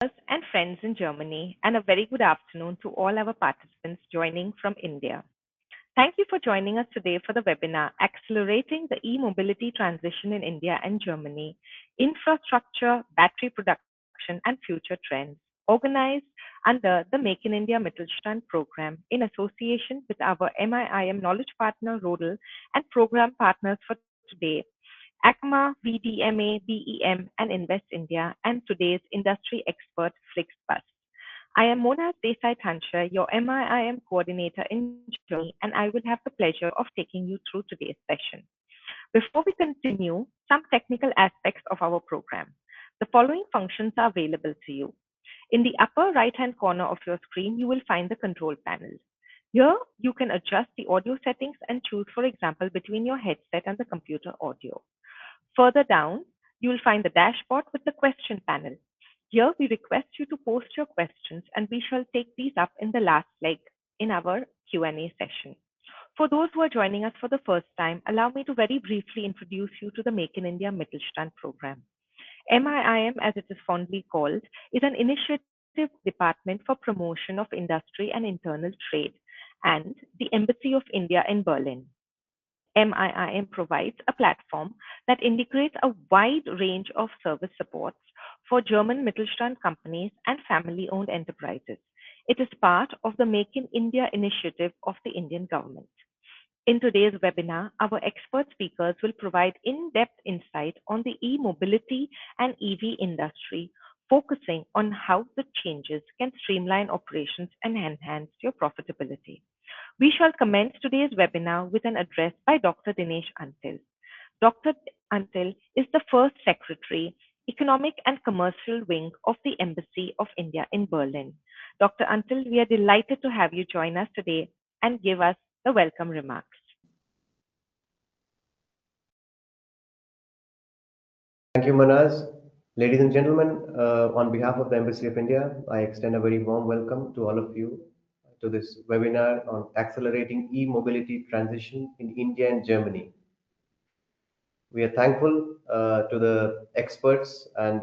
And friends in Germany, and a very good afternoon to all our participants joining from India. Thank you for joining us today for the webinar Accelerating the E-Mobility Transition in India and Germany, Infrastructure, Battery Production, and Future Trends, organized under the Make in India Mittelstand program in association with our MIIM Knowledge Partner Rodal and program partners for today, ACMA, VDMA, BEM, and Invest India, and today's industry expert, FlixBus. I am Mona Desai Thansher, your MIIM coordinator in Germany, and I will have the pleasure of taking you through today's session. Before we continue, some technical aspects of our program. The following functions are available to you. In the upper right-hand corner of your screen, you will find the control panel. Here, you can adjust the audio settings and choose, for example, between your headset and the computer audio. Further down, you will find the dashboard with the question panel. Here, we request you to post your questions, and we shall take these up in the last leg in our Q&A session. For those who are joining us for the first time, allow me to very briefly introduce you to the Make in India Mittelstand program. MIIM, as it is fondly called, is an initiative department for promotion of industry and internal trade, and the Embassy of India in Berlin. MIIM provides a platform that integrates a wide range of service supports for German Mittelstand companies and family-owned enterprises. It is part of the Make in India initiative of the Indian government. In today's webinar, our expert speakers will provide in-depth insight on the e-mobility and EV industry, focusing on how the changes can streamline operations and enhance your profitability. We shall commence today's webinar with an address by Dr. Dinesh Antil. Dr. Antil is the first Secretary, Economic and Commercial Wing of the Embassy of India in Berlin. Dr. Antil, we are delighted to have you join us today and give us the welcome remarks. Thank you, Manaz. Ladies and gentlemen, on behalf of the Embassy of India, I extend a very warm welcome to all of you to this webinar on accelerating e-mobility transition in India and Germany. We are thankful to the experts and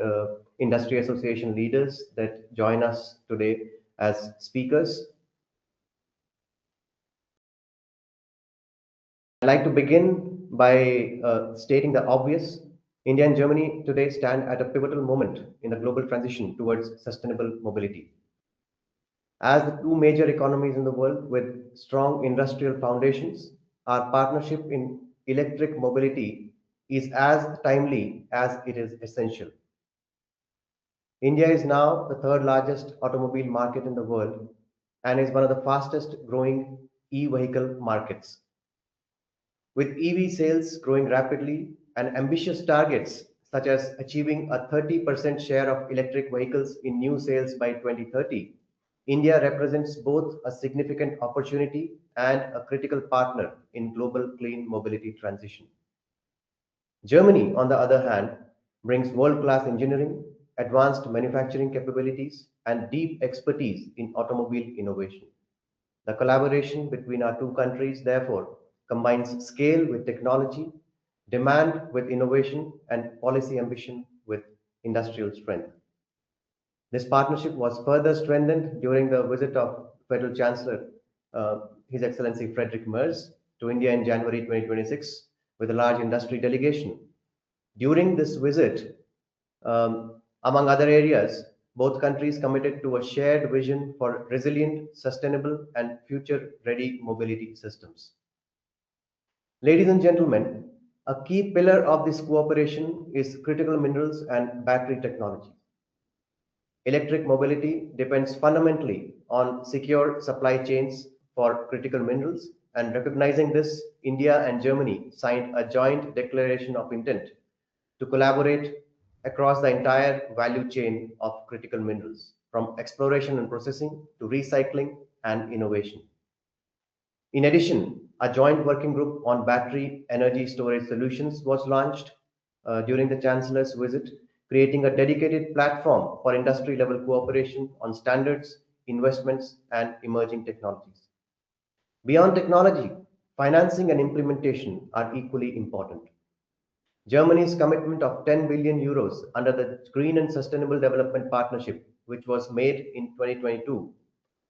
industry association leaders that join us today as speakers. I'd like to begin by stating the obvious. India and Germany today stand at a pivotal moment in the global transition towards sustainable mobility. As the two major economies in the world with strong industrial foundations, our partnership in electric mobility is as timely as it is essential. India is now the third largest automobile market in the world and is one of the fastest growing e-vehicle markets. With EV sales growing rapidly and ambitious targets such as achieving a 30% share of electric vehicles in new sales by 2030, India represents both a significant opportunity and a critical partner in global clean mobility transition. Germany, on the other hand, brings world-class engineering, advanced manufacturing capabilities, and deep expertise in automobile innovation. The collaboration between our two countries, therefore, combines scale with technology, demand with innovation, and policy ambition with industrial strength. This partnership was further strengthened during the visit of Federal Chancellor, His Excellency Friedrich Merz, to India in January 2026 with a large industry delegation. During this visit, among other areas, both countries committed to a shared vision for resilient, sustainable, and future-ready mobility systems. Ladies and gentlemen, a key pillar of this cooperation is critical minerals and battery technology. Electric mobility depends fundamentally on secure supply chains for critical minerals, and recognizing this, India and Germany signed a joint declaration of intent to collaborate across the entire value chain of critical minerals, from exploration and processing to recycling and innovation. In addition, a joint working group on battery energy storage solutions was launched during the Chancellor's visit, creating a dedicated platform for industry-level cooperation on standards, investments, and emerging technologies. Beyond technology, financing and implementation are equally important. Germany's commitment of 10 billion euros under the Green and Sustainable Development Partnership which was made in 2022,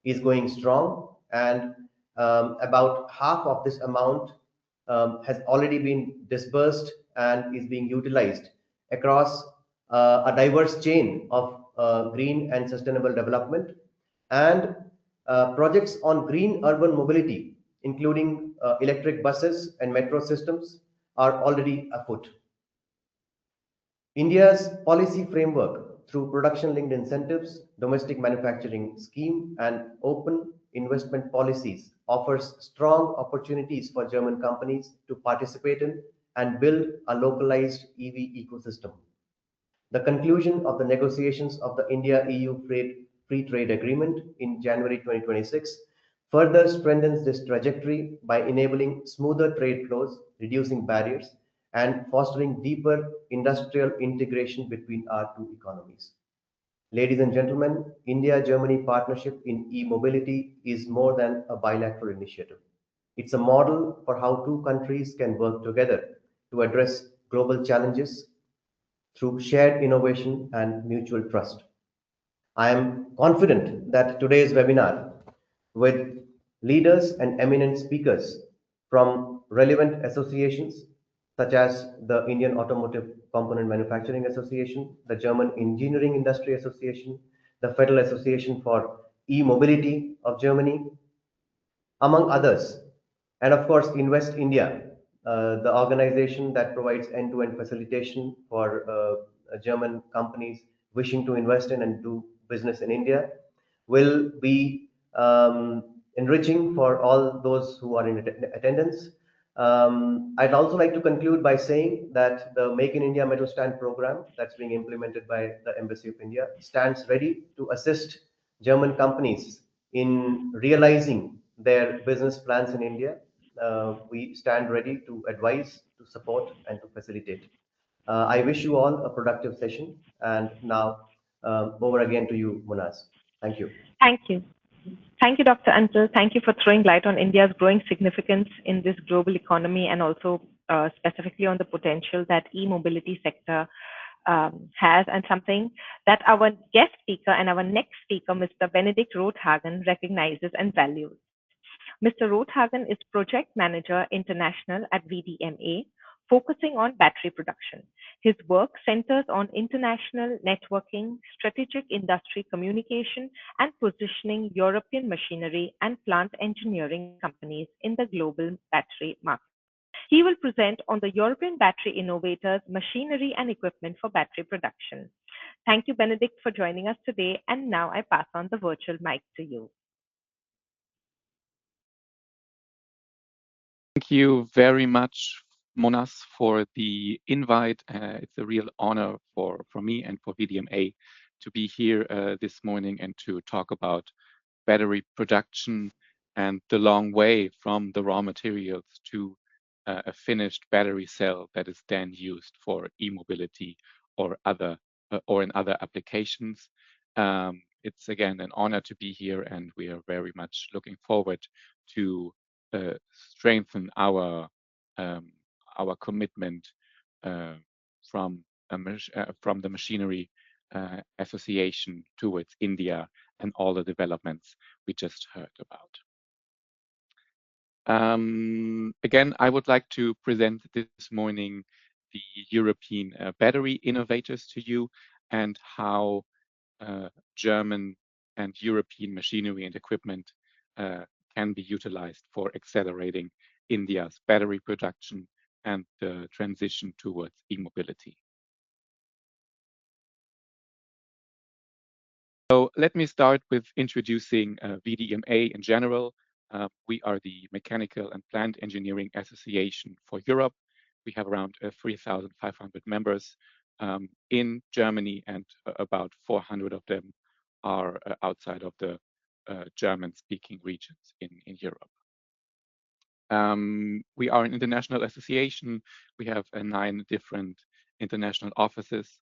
is going strong, and about half of this amount has already been disbursed and is being utilized across a diverse chain of green and sustainable development, and projects on green urban mobility, including electric buses and metro systems, are already afoot. India's policy framework through production linked incentives, domestic manufacturing scheme, and open investment policies offers strong opportunities for German companies to participate in and build a localized EV ecosystem. The conclusion of the negotiations of the India-EU Free Trade Agreement in January 2026 further strengthens this trajectory by enabling smoother trade flows, reducing barriers, and fostering deeper industrial integration between our two economies. Ladies and gentlemen, India-Germany partnership in e-mobility is more than a bilateral initiative. It's a model for how two countries can work together to address global challenges through shared innovation and mutual trust. I am confident that today's webinar, with leaders and eminent speakers from relevant associations such as the Indian Automotive Component Manufacturing Association, the German Engineering Industry Association, the Federal Association for E-Mobility of Germany, among others. And of course, Invest India, the organization that provides end-to-end facilitation for German companies wishing to invest in and do business in India, will be enriching for all those who are in attendance. I'd also like to conclude by saying that the Make in India Mittelstand program that's being implemented by the Embassy of India stands ready to assist German companies in realizing their business plans in India. We stand ready to advise, to support, and to facilitate. I wish you all a productive session. And now, over again to you, Munaz. Thank you. Thank you. Thank you, Dr. Antal. Thank you for throwing light on India's growing significance in this global economy, and also specifically on the potential that e-mobility sector has, and something that our guest speaker and our next speaker, Mr. Benedict Rothagen, recognizes and values. Mr. Rothagen is Project Manager International at VDMA, focusing on battery production. His work centers on international networking, strategic industry communication, and positioning European machinery and plant engineering companies in the global battery market. He will present on the European battery innovators, machinery, and equipment for battery production. Thank you, Benedict, for joining us today. And now I pass on the virtual mic to you. Thank you very much, Monas, for the invite. It's a real honor for me and for VDMA to be here this morning and to talk about battery production and the long way from the raw materials to a finished battery cell that is then used for e-mobility or other or in other applications. It's again an honor to be here, and we are very much looking forward to strengthen our commitment from the machinery association towards India and all the developments we just heard about. Again, I would like to present this morning the European battery innovators to you, and how German and European machinery and equipment can be utilized for accelerating India's battery production and the transition towards e-mobility. So let me start with introducing VDMA in general. We are the Mechanical and Plant Engineering Association for Europe. We have around 3,500 members in Germany, and about 400 of them are outside of the German-speaking regions in Europe. We are an international association. We have 9 different international offices.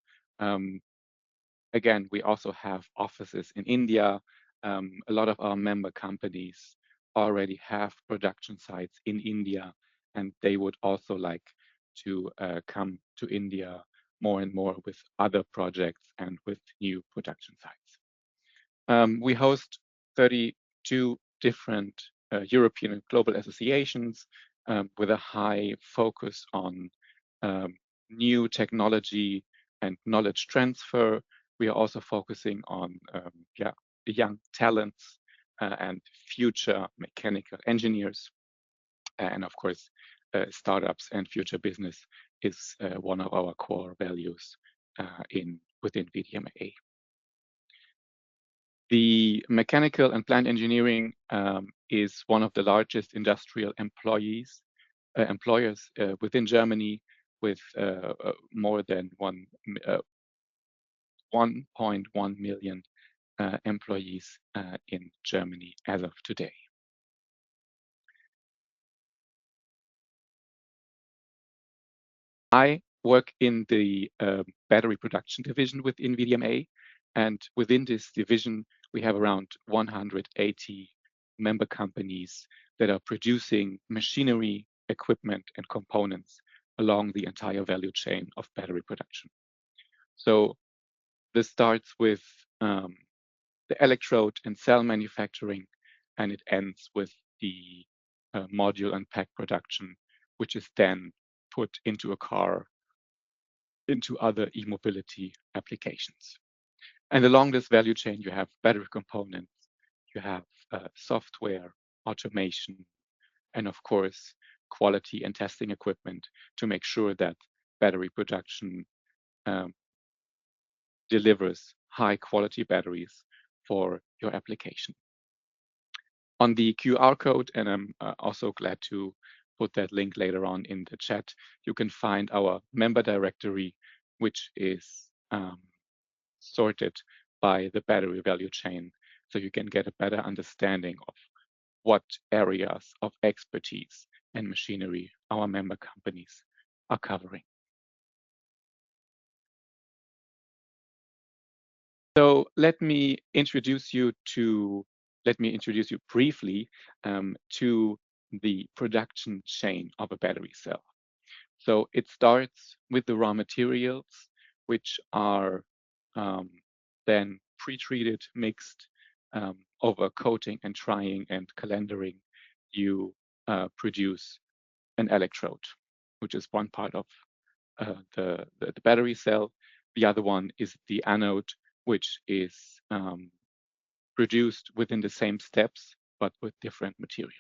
Again, we also have offices in India. A lot of our member companies already have production sites in India, and they would also like to come to India more and more with other projects and with new production sites. We host 32 different European and global associations with a high focus on new technology and knowledge transfer. We are also focusing on young talents and future mechanical engineers. And of course, startups and future business is one of our core values within VDMA. The mechanical and plant engineering is one of the largest industrial employers within Germany, with more than 1.1 million employees in Germany as of today. I work in the battery production division within VDMA, and within this division, we have around 180 member companies that are producing machinery, equipment, and components along the entire value chain of battery production. So this starts with the electrode and cell manufacturing, and it ends with the module and pack production, which is then put into a car, into other e-mobility applications. And along this value chain, you have battery components, you have software, automation, and of course, quality and testing equipment to make sure that battery production delivers high quality batteries for your application. On the QR code, and I'm also glad to put that link later on in the chat, you can find our member directory, which is sorted by the battery value chain, so you can get a better understanding of what areas of expertise and machinery our member companies are covering. So let me introduce you briefly to the production chain of a battery cell. So it starts with the raw materials, which are then pre-treated, mixed, over coating and drying and calendering. You produce an electrode, which is one part of the battery cell. The other one is the anode, which is produced within the same steps, but with different materials.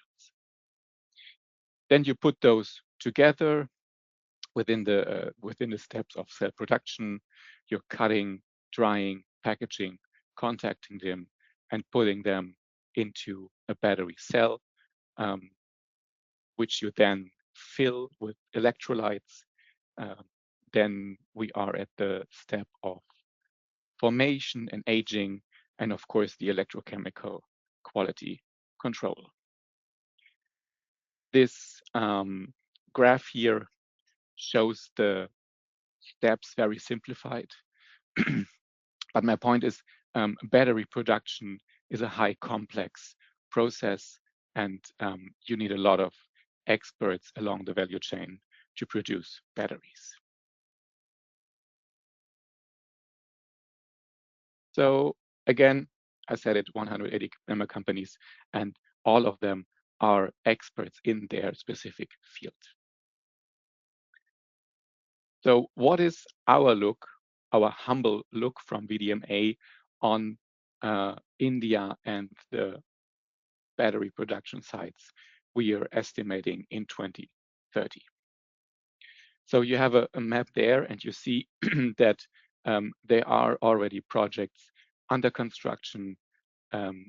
Then you put those together within the steps of cell production. You're cutting, drying, packaging, contacting them, and putting them into a battery cell, which you then fill with electrolytes. Then we are at the step of formation and aging, and of course the electrochemical quality control. This graph here shows the steps very simplified. But my point is, battery production is a high complex process, and you need a lot of experts along the value chain to produce batteries. So again, I said it, 180 member companies, and all of them are experts in their specific field. So what is our look, our humble look from VDMA on India and the battery production sites we are estimating in 2030? So you have a map there, and you see that there are already projects under construction,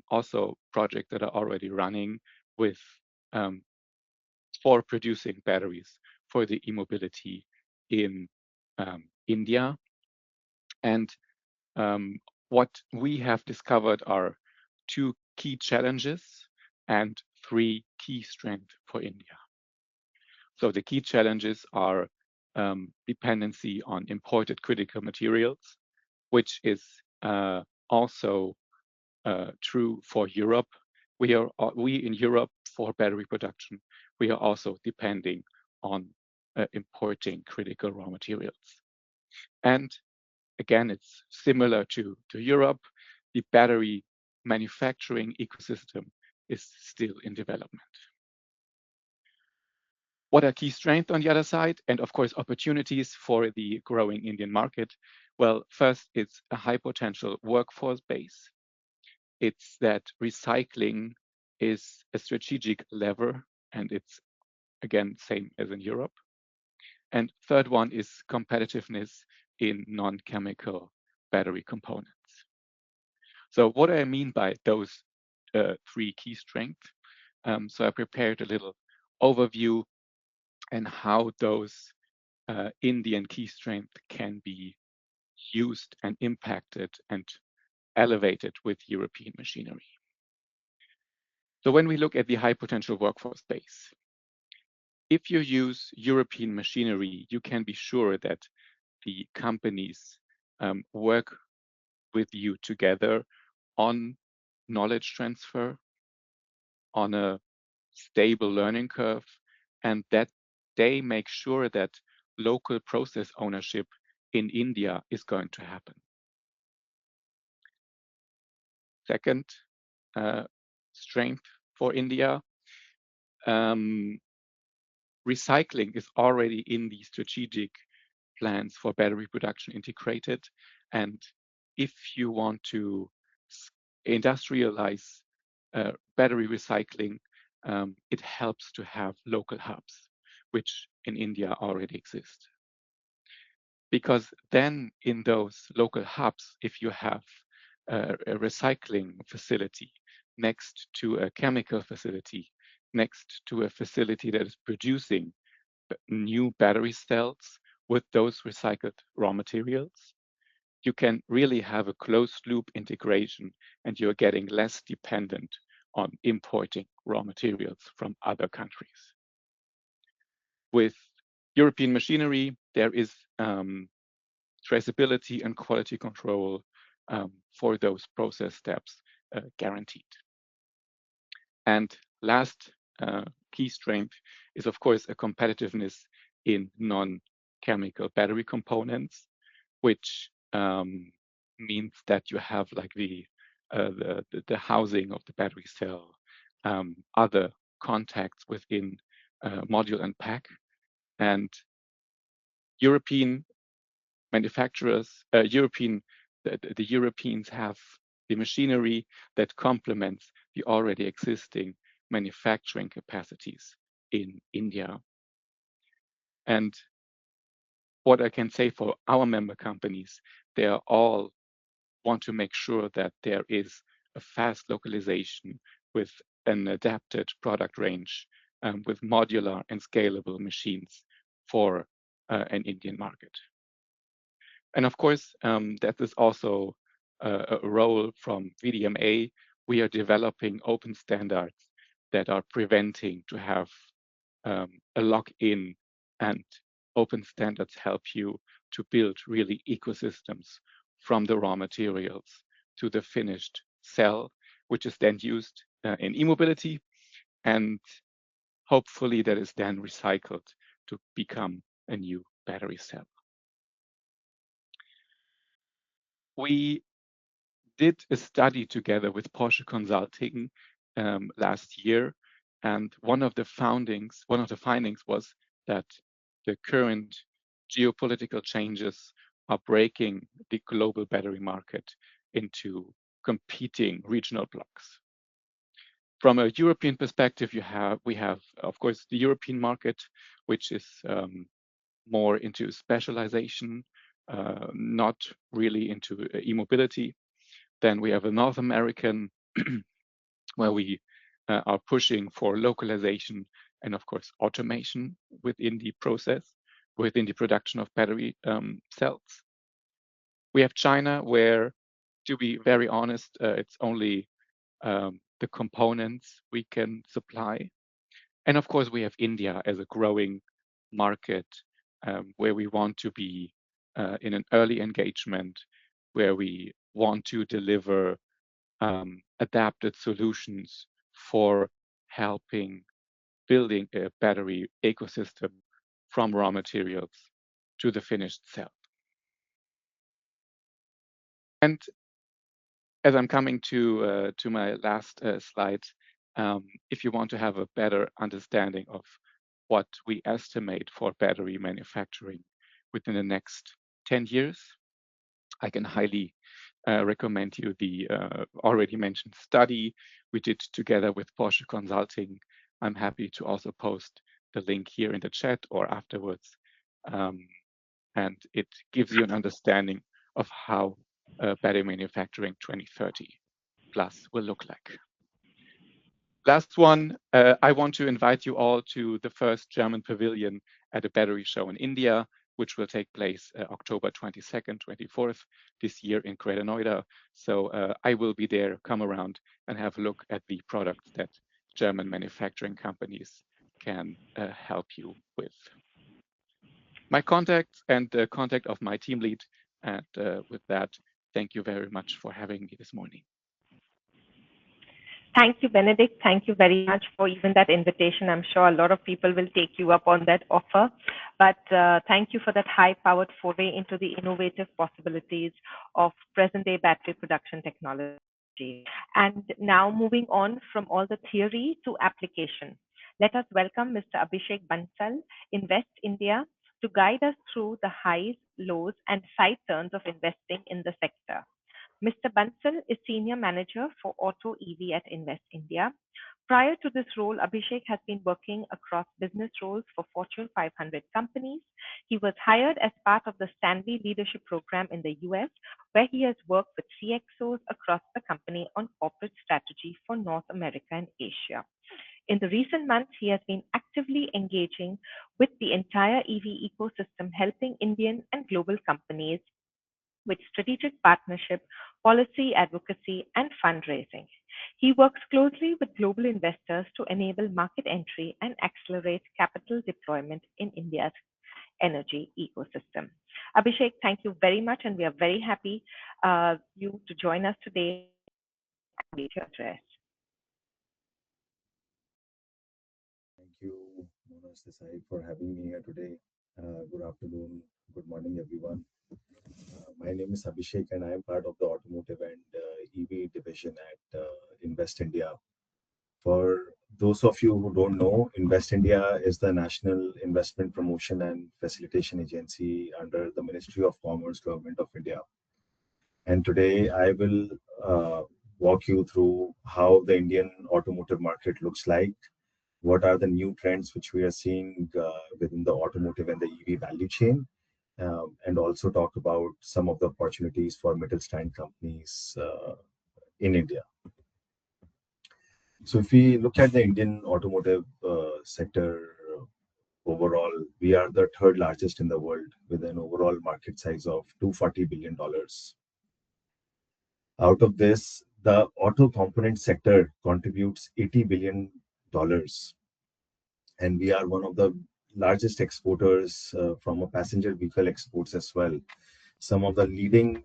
also projects that are already running with for producing batteries for the e-mobility in India. And what we have discovered are 2 key challenges and 3 key strengths for India. So the key challenges are dependency on imported critical materials, which is also true for Europe. We in Europe, for battery production, we are also depending on importing critical raw materials. And again, it's similar to Europe. The battery manufacturing ecosystem is still in development. What are key strengths on the other side? And of course, opportunities for the growing Indian market. Well, first, it's a high potential workforce base. It's that recycling is a strategic lever, and it's again, same as in Europe. And third one is competitiveness in non-chemical battery components. So what do I mean by those three key strengths? So I prepared a little overview and how those Indian key strengths can be used and impacted and elevated with European machinery. So when we look at the high potential workforce base, if you use European machinery, you can be sure that the companies work with you together on knowledge transfer, on a stable learning curve, and that they make sure that local process ownership in India is going to happen. Second strength for India, recycling is already in the strategic plans for battery production integrated. And if you want to industrialize battery recycling, it helps to have local hubs, which in India already exist. Because then in those local hubs, if you have a recycling facility next to a chemical facility, next to a facility that is producing new battery cells with those recycled raw materials, you can really have a closed loop integration and you're getting less dependent on importing raw materials from other countries. With European machinery, there is traceability and quality control for those process steps guaranteed. And last key strength is, of course, a competitiveness in non-chemical battery components, which means that you have like the housing of the battery cell, other contacts within module and pack, and European manufacturers, the Europeans have the machinery that complements the already existing manufacturing capacities in India. And what I can say for our member companies, they are all want to make sure that there is a fast localization with an adapted product range, with modular and scalable machines for an Indian market. And of course, that is also a role from VDMA. We are developing open standards that are preventing to have a lock-in, and open standards help you to build really ecosystems from the raw materials to the finished cell, which is then used in e-mobility, and hopefully that is then recycled to become a new battery cell. We did a study together with Porsche Consulting last year, and one of the findings was that the current geopolitical changes are breaking the global battery market into competing regional blocks. From a European perspective, we have, of course, the European market, which is more into specialization, not really into e-mobility. Then we have a North American where we are pushing for localization and of course automation within the process, within the production of battery cells. We have China where, to be very honest, it's only the components we can supply. And of course we have India as a growing market where we want to be in an early engagement, where we want to deliver adapted solutions for helping building a battery ecosystem from raw materials to the finished cell. And as I'm coming to my last slide, if you want to have a better understanding of what we estimate for battery manufacturing within the next 10 years, I can highly recommend you the already mentioned study we did together with Porsche Consulting. I'm happy to also post the link here in the chat or afterwards. And it gives you an understanding of how battery manufacturing 2030 plus will look like. Last one, I want to invite you all to the first German pavilion at a battery show in India, which will take place October 22nd, 24th this year in Greater Noida. So I will be there, come around and have a look at the products that German manufacturing companies can help you with. My contacts and the contact of my team lead. And with that, thank you very much for having me this morning. Thank you, Benedict. Thank you very much for even that invitation. I'm sure a lot of people will take you up on that offer. But thank you for that high-powered foray into the innovative possibilities of present-day battery production technology. And now moving on from all the theory to application. Let us welcome Mr. Abhishek Bansal, Invest India, to guide us through the highs, lows, and side turns of investing in the sector. Mr. Bansal is Senior Manager for Auto EV at Invest India. Prior to this role, Abhishek has been working across business roles for Fortune 500 companies. He was hired as part of the Stanley Leadership Program in the US, where he has worked with CXOs across the company on corporate strategy for North America and Asia. In the recent months, he has been actively engaging with the entire EV ecosystem, helping Indian and global companies with strategic partnership, policy advocacy, and fundraising. He works closely with global investors to enable market entry and accelerate capital deployment in India's energy ecosystem. Abhishek, thank you very much, and we are very happy you to join us today and read your address. Thank you, Monas Desai, for having me here today. Good afternoon, good morning, everyone. My name is Abhishek, and I am part of the automotive and EV division at Invest India. For those of you who don't know, Invest India is the national investment promotion and facilitation agency under the Ministry of Commerce, Government of India. And today I will walk you through how the Indian automotive market looks like, what are the new trends which we are seeing within the automotive and the EV value chain, and also talk about some of the opportunities for Mittelstand companies in India. So if we look at the Indian automotive sector overall, we are the third largest in the world with an overall market size of $240 billion. Out of this, the auto component sector contributes $80 billion, and we are one of the largest exporters from a passenger vehicle exports as well. Some of the leading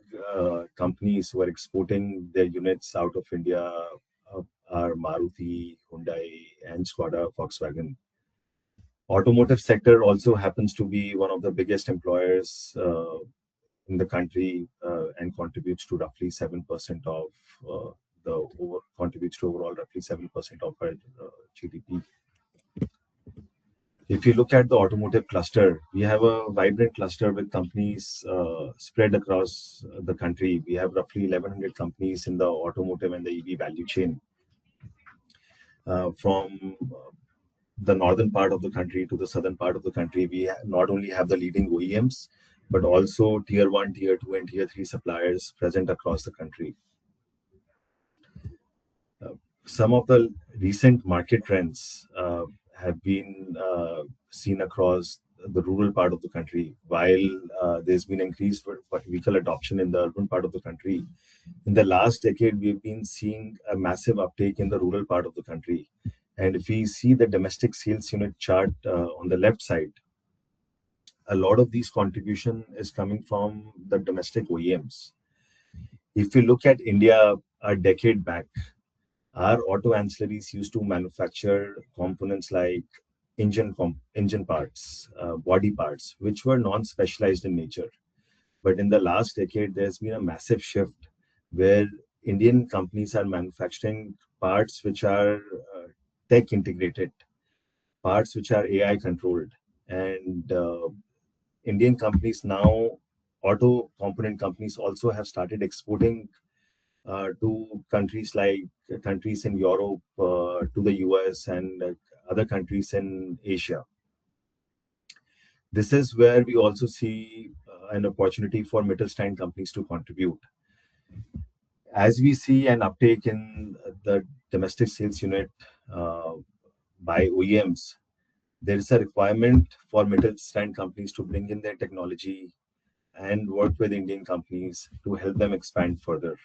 companies who are exporting their units out of India are Maruti, Hyundai, and Skoda Volkswagen. Automotive sector also happens to be one of the biggest employers in the country and contributes to roughly 7% of contributes to overall roughly 7% of our GDP. If you look at the automotive cluster, we have a vibrant cluster with companies spread across the country. We have roughly 1,100 companies in the automotive and the EV value chain. From the northern part of the country to the southern part of the country, we not only have the leading OEMs, but also tier 1, tier 2, and tier 3 suppliers present across the country. Some of the recent market trends have been seen across the rural part of the country. While there's been increased vehicle adoption in the urban part of the country, in the last decade, we've been seeing a massive uptake in the rural part of the country. And if we see the domestic sales unit chart on the left side, a lot of these contribution is coming from the domestic OEMs. If we look at India a decade back, our auto ancillaries used to manufacture components like engine parts, body parts, which were non-specialized in nature. But in the last decade, there's been a massive shift where Indian companies are manufacturing parts which are tech integrated, parts which are AI controlled, and Indian companies now, auto component companies also have started exporting to countries like countries in Europe, to the US, and other countries in Asia. This is where we also see an opportunity for Mittelstand companies to contribute. As we see an uptake in the domestic sales unit uh, by OEMs, there is a requirement for Mittelstand companies to bring in their technology and work with Indian companies to help them expand further.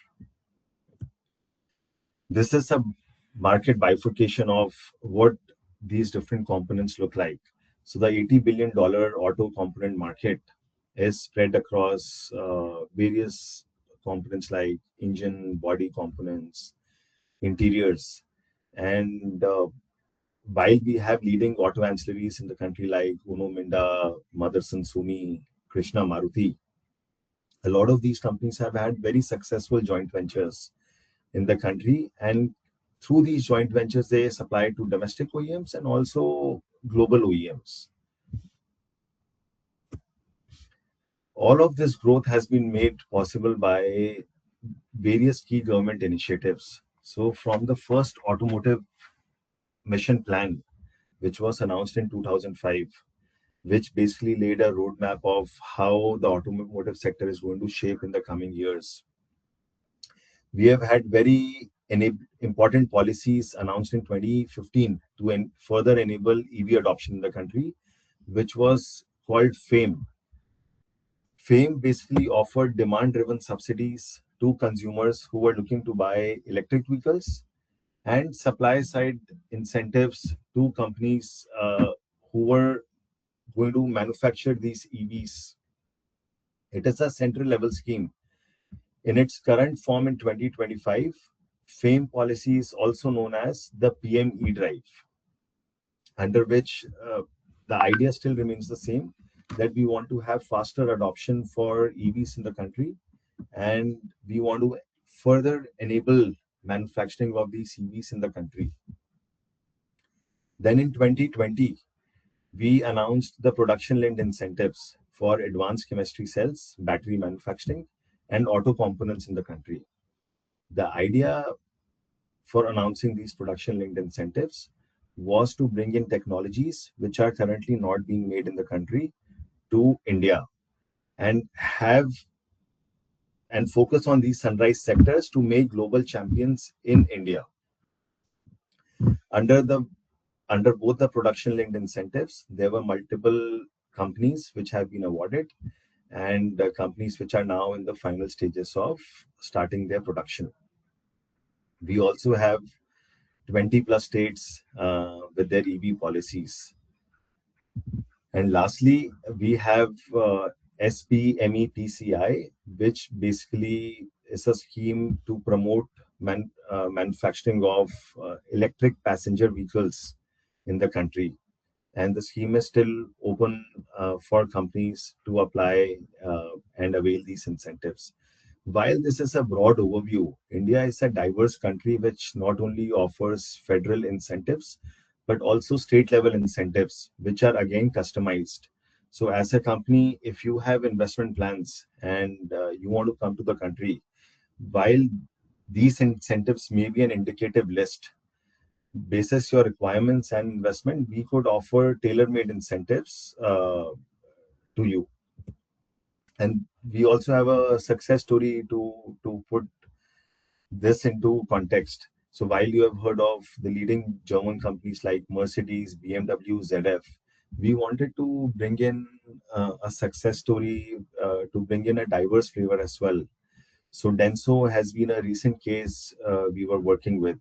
This is a market bifurcation of what these different components look like. So the $80 billion auto component market is spread across various components like engine, body components, interiors, and while we have leading auto ancillaries in the country like Uno Minda, Motherson Sumi, Krishna Maruti, a lot of these companies have had very successful joint ventures in the country, and through these joint ventures they supply to domestic OEMs and also global OEMs. All of this growth has been made possible by various key government initiatives. So from the first automotive mission plan, which was announced in 2005, which basically laid a roadmap of how the automotive sector is going to shape in the coming years. We have had very important policies announced in 2015 to further enable EV adoption in the country, which was called FAME. FAME basically offered demand driven subsidies to consumers who were looking to buy electric vehicles and supply side incentives to companies who were going to manufacture these EVs. It is a central level scheme. In its current form in 2025, FAME policy is also known as the PM e-drive, under which the idea still remains the same, that we want to have faster adoption for EVs in the country, and we want to further enable manufacturing of these EVs in the country. Then in 2020, we announced the production linked incentives for advanced chemistry cells, battery manufacturing, and auto components in the country. The idea for announcing these production linked incentives was to bring in technologies which are currently not being made in the country to India, and have and focus on these sunrise sectors to make global champions in India. Under the under both the production linked incentives, there were multiple companies which have been awarded, and companies which are now in the final stages of starting their production. We also have 20 plus states with their EV policies. And lastly, we have SPMEPCI, which basically is a scheme to promote manufacturing of electric passenger vehicles in the country. And the scheme is still open for companies to apply and avail these incentives. While this is a broad overview, India is a diverse country which not only offers federal incentives, but also state level incentives, which are again customized. So, as a company, if you have investment plans and you want to come to the country, while these incentives may be an indicative list, basis your requirements and investment, we could offer tailor made incentives to you. And we also have a success story to put this into context. So while you have heard of the leading German companies like Mercedes, BMW, ZF, we wanted to bring in a success story, to bring in a diverse flavor as well. So Denso has been a recent case we were working with.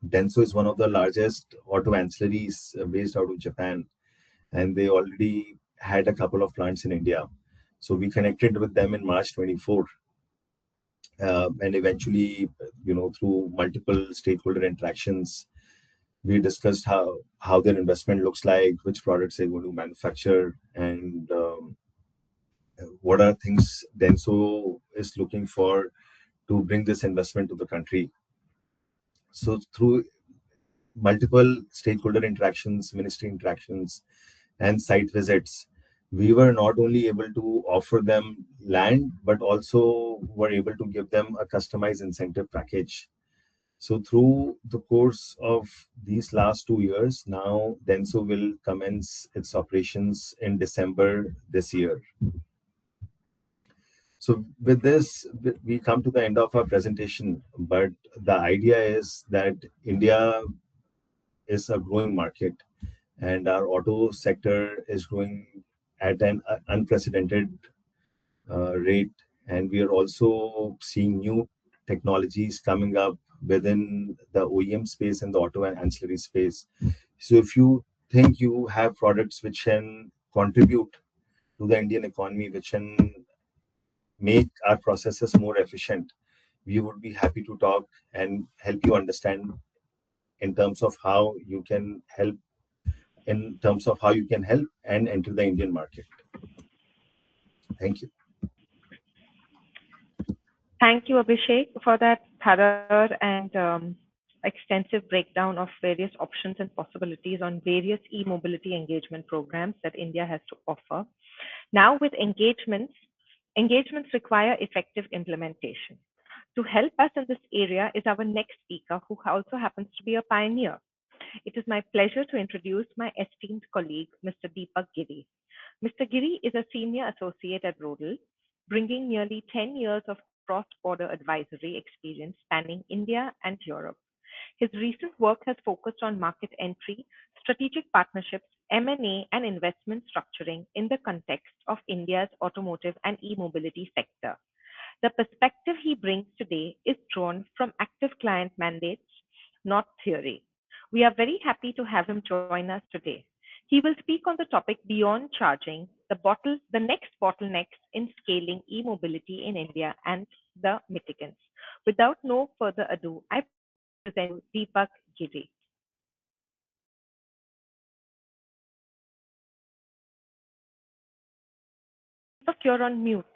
Denso is one of the largest auto ancillaries based out of Japan, and they already had a couple of plants in India. So we connected with them in March 24, and eventually, through multiple stakeholder interactions, we discussed how their investment looks like, which products they're going to manufacture, and what are things Denso is looking for to bring this investment to the country. So through multiple stakeholder interactions, ministry interactions, and site visits, we were not only able to offer them land, but also were able to give them a customized incentive package. So through the course of these last 2 years, now Denso will commence its operations in December this year. So with this, we come to the end of our presentation, but the idea is that India is a growing market and our auto sector is growing at an unprecedented rate. And we are also seeing new technologies coming up within the OEM space and the auto and ancillary space. So if you think you have products which can contribute to the Indian economy, which can make our processes more efficient, we would be happy to talk and help you understand in terms of how you can help and enter the Indian market. Thank you. Thank you, Abhishek, for that thorough and extensive breakdown of various options and possibilities on various e-mobility engagement programs that India has to offer. Now, with engagements require effective implementation. To help us in this area is our next speaker, who also happens to be a pioneer. It is my pleasure to introduce my esteemed colleague, Mr. Deepak Giri. Mr. Giri is a senior associate at Rodal, bringing nearly 10 years of cross-border advisory experience spanning India and Europe. His recent work has focused on market entry, strategic partnerships, M&A, and investment structuring in the context of India's automotive and e-mobility sector. The perspective he brings today is drawn from active client mandates, not theory. We are very happy to have him join us today. He will speak on the topic beyond charging, the next bottlenecks in scaling e-mobility in India and the mitigants. Without no further ado, I present you Deepak Giri. Deepak, you're on mute.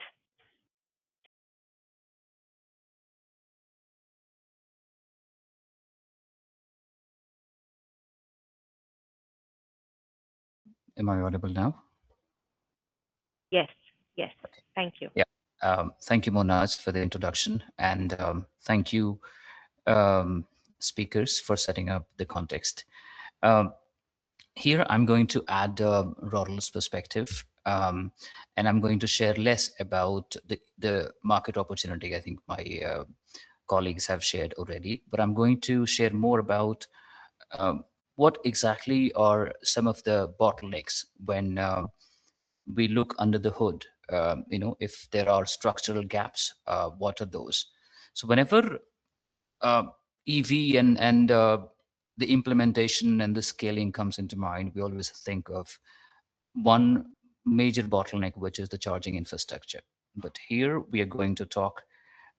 Am I audible now? Yes, yes. Thank you. Yeah. Thank you, Monaz, for the introduction, and thank you, um, speakers, for setting up the context. Um, Here, I'm going to add Rodal's perspective, and I'm going to share less about the market opportunity. I think my colleagues have shared already, but I'm going to share more about what exactly are some of the bottlenecks when we look under the hood. If there are structural gaps, what are those? So whenever uh, EV and the implementation and the scaling comes into mind, we always think of one major bottleneck, which is the charging infrastructure. But here we are going to talk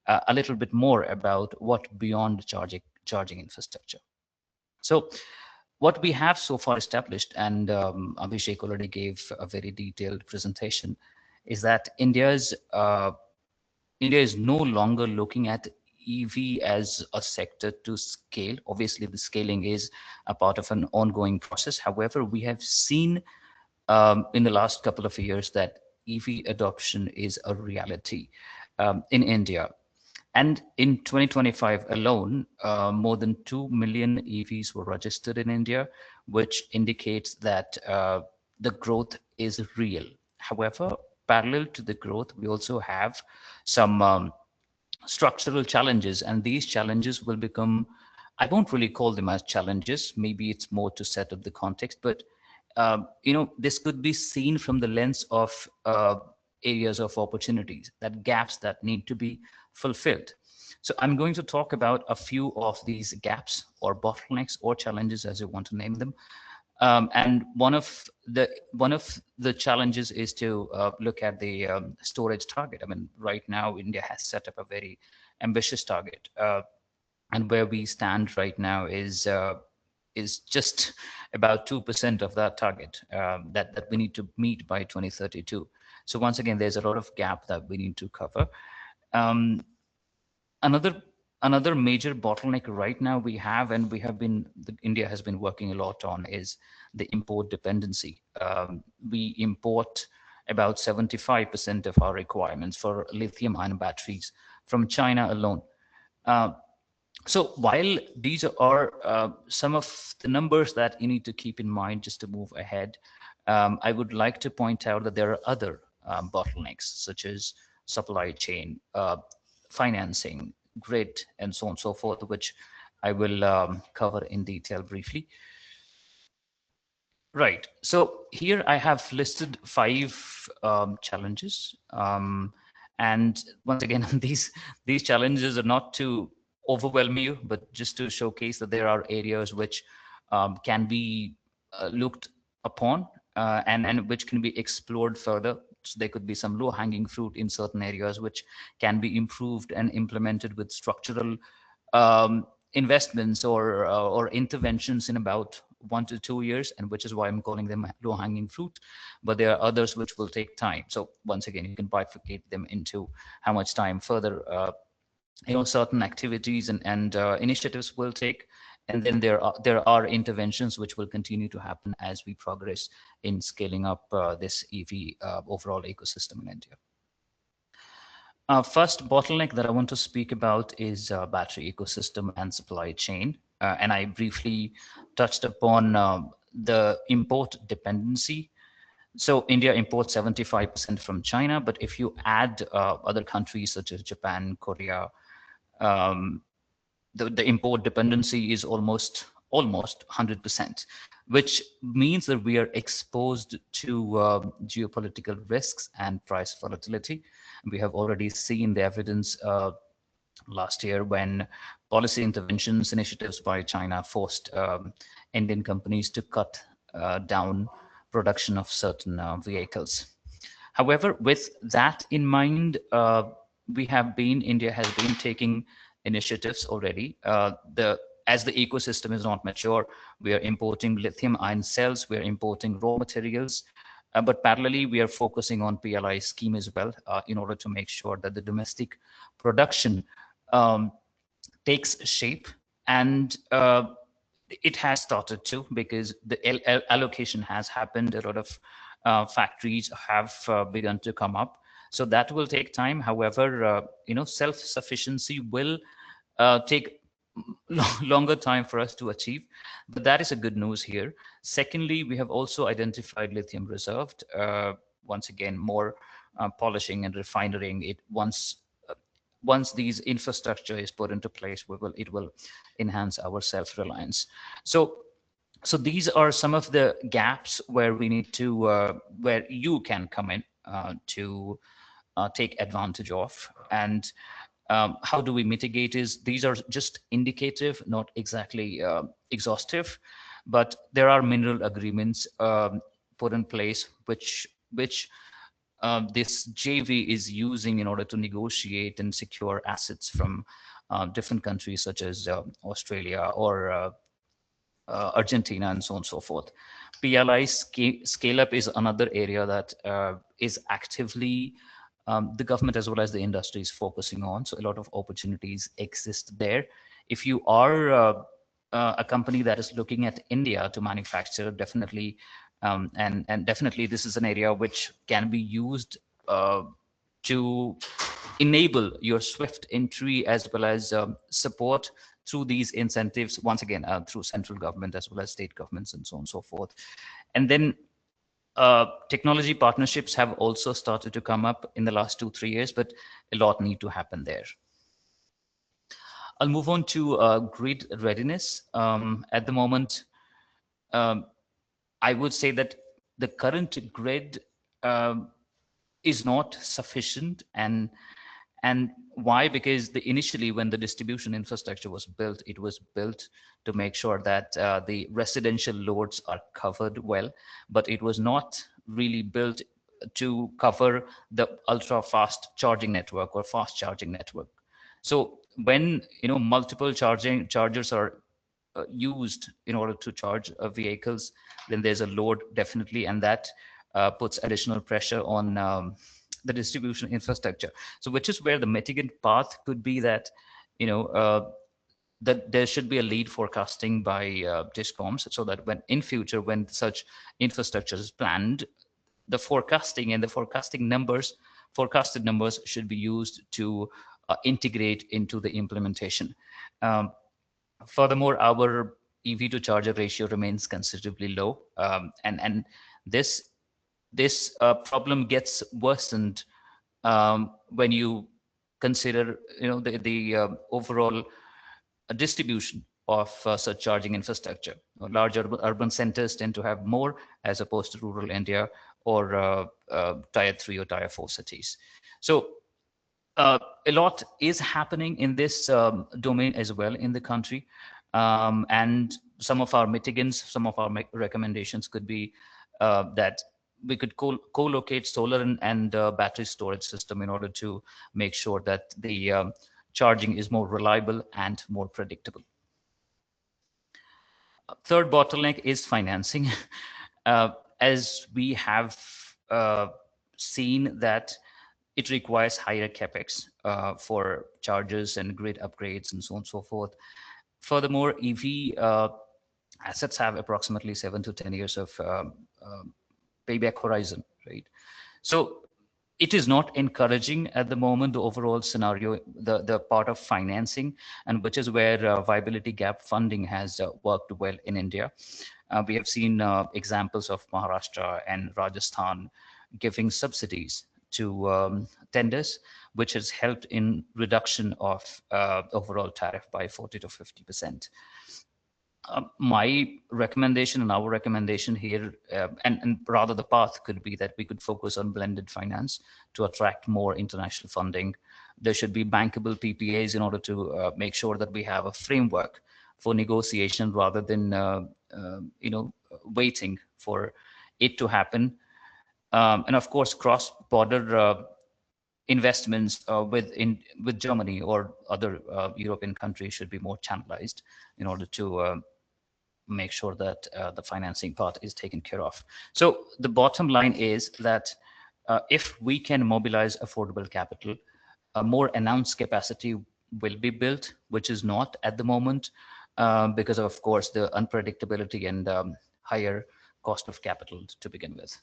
a little bit more about what beyond charging infrastructure. So what we have so far established, and Abhishek already gave a very detailed presentation, is that India is no longer looking at EV as a sector to scale. Obviously, the scaling is a part of an ongoing process. However, we have seen in the last couple of years that EV adoption is a reality in India. And in 2025 alone, more than 2 million EVs were registered in India, which indicates that the growth is real. However, parallel to the growth, we also have some structural challenges, and these challenges will become, I won't really call them as challenges, maybe it's more to set up the context, but this could be seen from the lens of areas of opportunities, that gaps that need to be fulfilled. So I'm going to talk about a few of these gaps or bottlenecks or challenges, as you want to name them. And one of the challenges is to look at the storage target. I mean, right now India has set up a very ambitious target, and where we stand right now is just about 2% of that target that we need to meet by 2032. So once again, there's a lot of gap that we need to cover. Um, another another major bottleneck right now we have, and India has been working a lot on, is the import dependency. We import about 75% of our requirements for lithium ion batteries from China alone. Uh, so while these are some of the numbers that you need to keep in mind just to move ahead, I would like to point out that there are other bottlenecks, such as supply chain, financing, grid, and so on and so forth, which I will cover in detail briefly. Right. So here I have listed five challenges, and once again, these challenges are not to overwhelm you, but just to showcase that there are areas which can be looked upon, and which can be explored further. So there could be some low-hanging fruit in certain areas which can be improved and implemented with structural investments or interventions in about 1 to 2 years, and which is why I'm calling them low-hanging fruit. But there are others which will take time. So once again, you can bifurcate them into how much time further certain activities and initiatives will take, and then there are interventions which will continue to happen as we progress in scaling up this EV overall ecosystem in India. First bottleneck that I want to speak about is battery ecosystem and supply chain. And I briefly touched upon the import dependency. So India imports 75% from China, but if you add other countries such as Japan, Korea, um, the import dependency is almost 100%, which means that we are exposed to geopolitical risks and price volatility. We have already seen the evidence last year when policy interventions initiatives by China forced Indian companies to cut down production of certain vehicles. However, with that in mind, India has been taking initiatives already. As the ecosystem is not mature, we are importing lithium ion cells, we are importing raw materials, but parallelly, we are focusing on PLI scheme as well in order to make sure that the domestic production um, takes shape. And it has started to, because the allocation has happened. A lot of factories have begun to come up. So that will take time. However, self-sufficiency will take longer time for us to achieve, but that is a good news here. Secondly, we have also identified lithium reserved. Once again, more polishing and refining it. Once these infrastructure is put into place, it will enhance our self-reliance. So these are some of the gaps where we need to where you can come in to take advantage of. And how do we mitigate is, these are just indicative, not exactly exhaustive, but there are mineral agreements put in place which this JV is using in order to negotiate and secure assets from different countries such as Australia or Argentina, and so on and so forth. PLI scale up is another area that is actively the government as well as the industry is focusing on. So a lot of opportunities exist there. If you are a company that is looking at India to manufacture, definitely, and definitely this is an area which can be used to enable your swift entry as well as support through these incentives, once again, through central government as well as state governments and so on and so forth. And then technology partnerships have also started to come up in the last 2-3 years, but a lot need to happen there. I'll move on to grid readiness. At the moment, I would say that the current grid is not sufficient. And why? Because initially, when the distribution infrastructure was built, it was built to make sure that the residential loads are covered well, but it was not really built to cover the ultra fast charging network or fast charging network. So when multiple chargers are used in order to charge vehicles, then there's a load, definitely, and that puts additional pressure on the distribution infrastructure. So which is where the mitigant path could be that, that there should be a lead forecasting by discoms, so that when in future when such infrastructure is planned, the forecasting and the forecasted numbers should be used to integrate into the implementation. Um, Furthermore, our EV to charger ratio remains considerably low, and this problem gets worsened when you consider the overall distribution of such charging infrastructure. Large urban centers tend to have more as opposed to rural India or tier 3 or tier 4 cities. So a lot is happening in this domain as well in the country. And some of our mitigants, some of our recommendations could be that we could co-locate solar and battery storage system in order to make sure that the charging is more reliable and more predictable. Third bottleneck is financing. uh, as we have seen that it requires higher capex for chargers and grid upgrades and so on and so forth. Furthermore, EV assets have approximately 7 to 10 years of payback horizon, right? So it is not encouraging at the moment, the overall scenario, the part of financing, and which is where viability gap funding has worked well in India. We have seen examples of Maharashtra and Rajasthan giving subsidies to tenders, which has helped in reduction of overall tariff by 40 to 50%. My recommendation and our recommendation here, and rather the path could be that we could focus on blended finance to attract more international funding. There should be bankable PPAs in order to make sure that we have a framework for negotiation rather than waiting for it to happen. And of course, cross-border investments with Germany or other European countries should be more channelized in order to make sure that the financing part is taken care of. So the bottom line is that if we can mobilize affordable capital, more announced capacity will be built, which is not at the moment because of course, the unpredictability and higher cost of capital to begin with.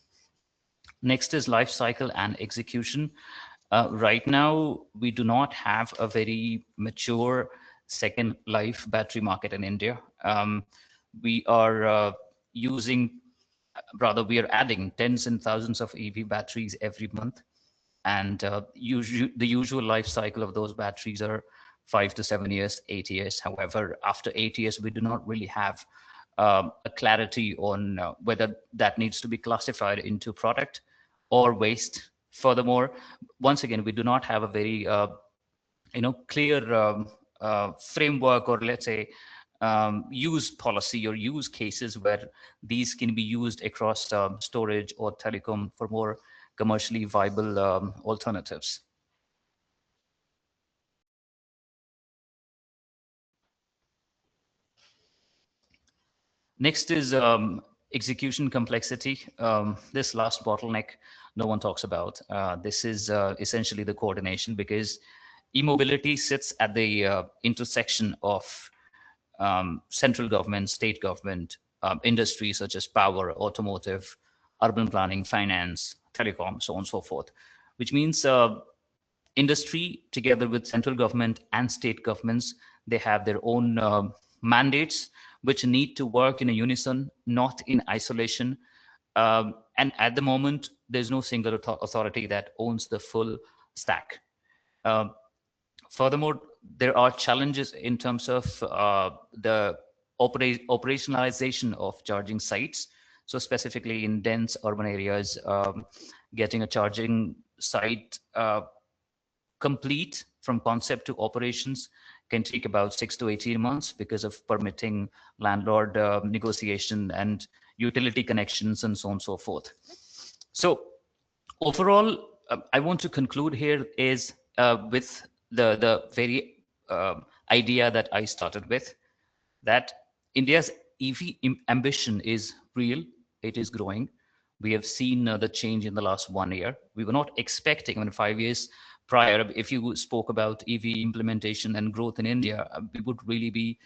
Next is life cycle and execution. Right now, we do not have a very mature second life battery market in India. We are we are adding tens and thousands of EV batteries every month. And the usual life cycle of those batteries are 5 to 7 years, 8 years. However, after 8 years, we do not really have a clarity on whether that needs to be classified into product or waste. Furthermore, once again, we do not have a very clear framework, or let's say use policy or use cases where these can be used across storage or telecom for more commercially viable alternatives. Next is execution complexity. This last bottleneck no one talks about. This is essentially the coordination, because e-mobility sits at the intersection of central government, state government, industries such as power, automotive, urban planning, finance, telecom, so on and so forth, which means industry together with central government and state governments, they have their own mandates which need to work in a unison, not in isolation. And at the moment, there's no single authority that owns the full stack. Furthermore, there are challenges in terms of the operationalization of charging sites. So specifically in dense urban areas, getting a charging site complete from concept to operations can take about 6 to 18 months because of permitting, landlord negotiation, and utility connections, and so on and so forth. So overall, I want to conclude here is with the very idea that I started with, that India's EV ambition is real, it is growing, We have seen the change in the last 1 year. We were not expecting, I mean, 5 years prior, if you spoke about EV implementation and growth in India, we would really be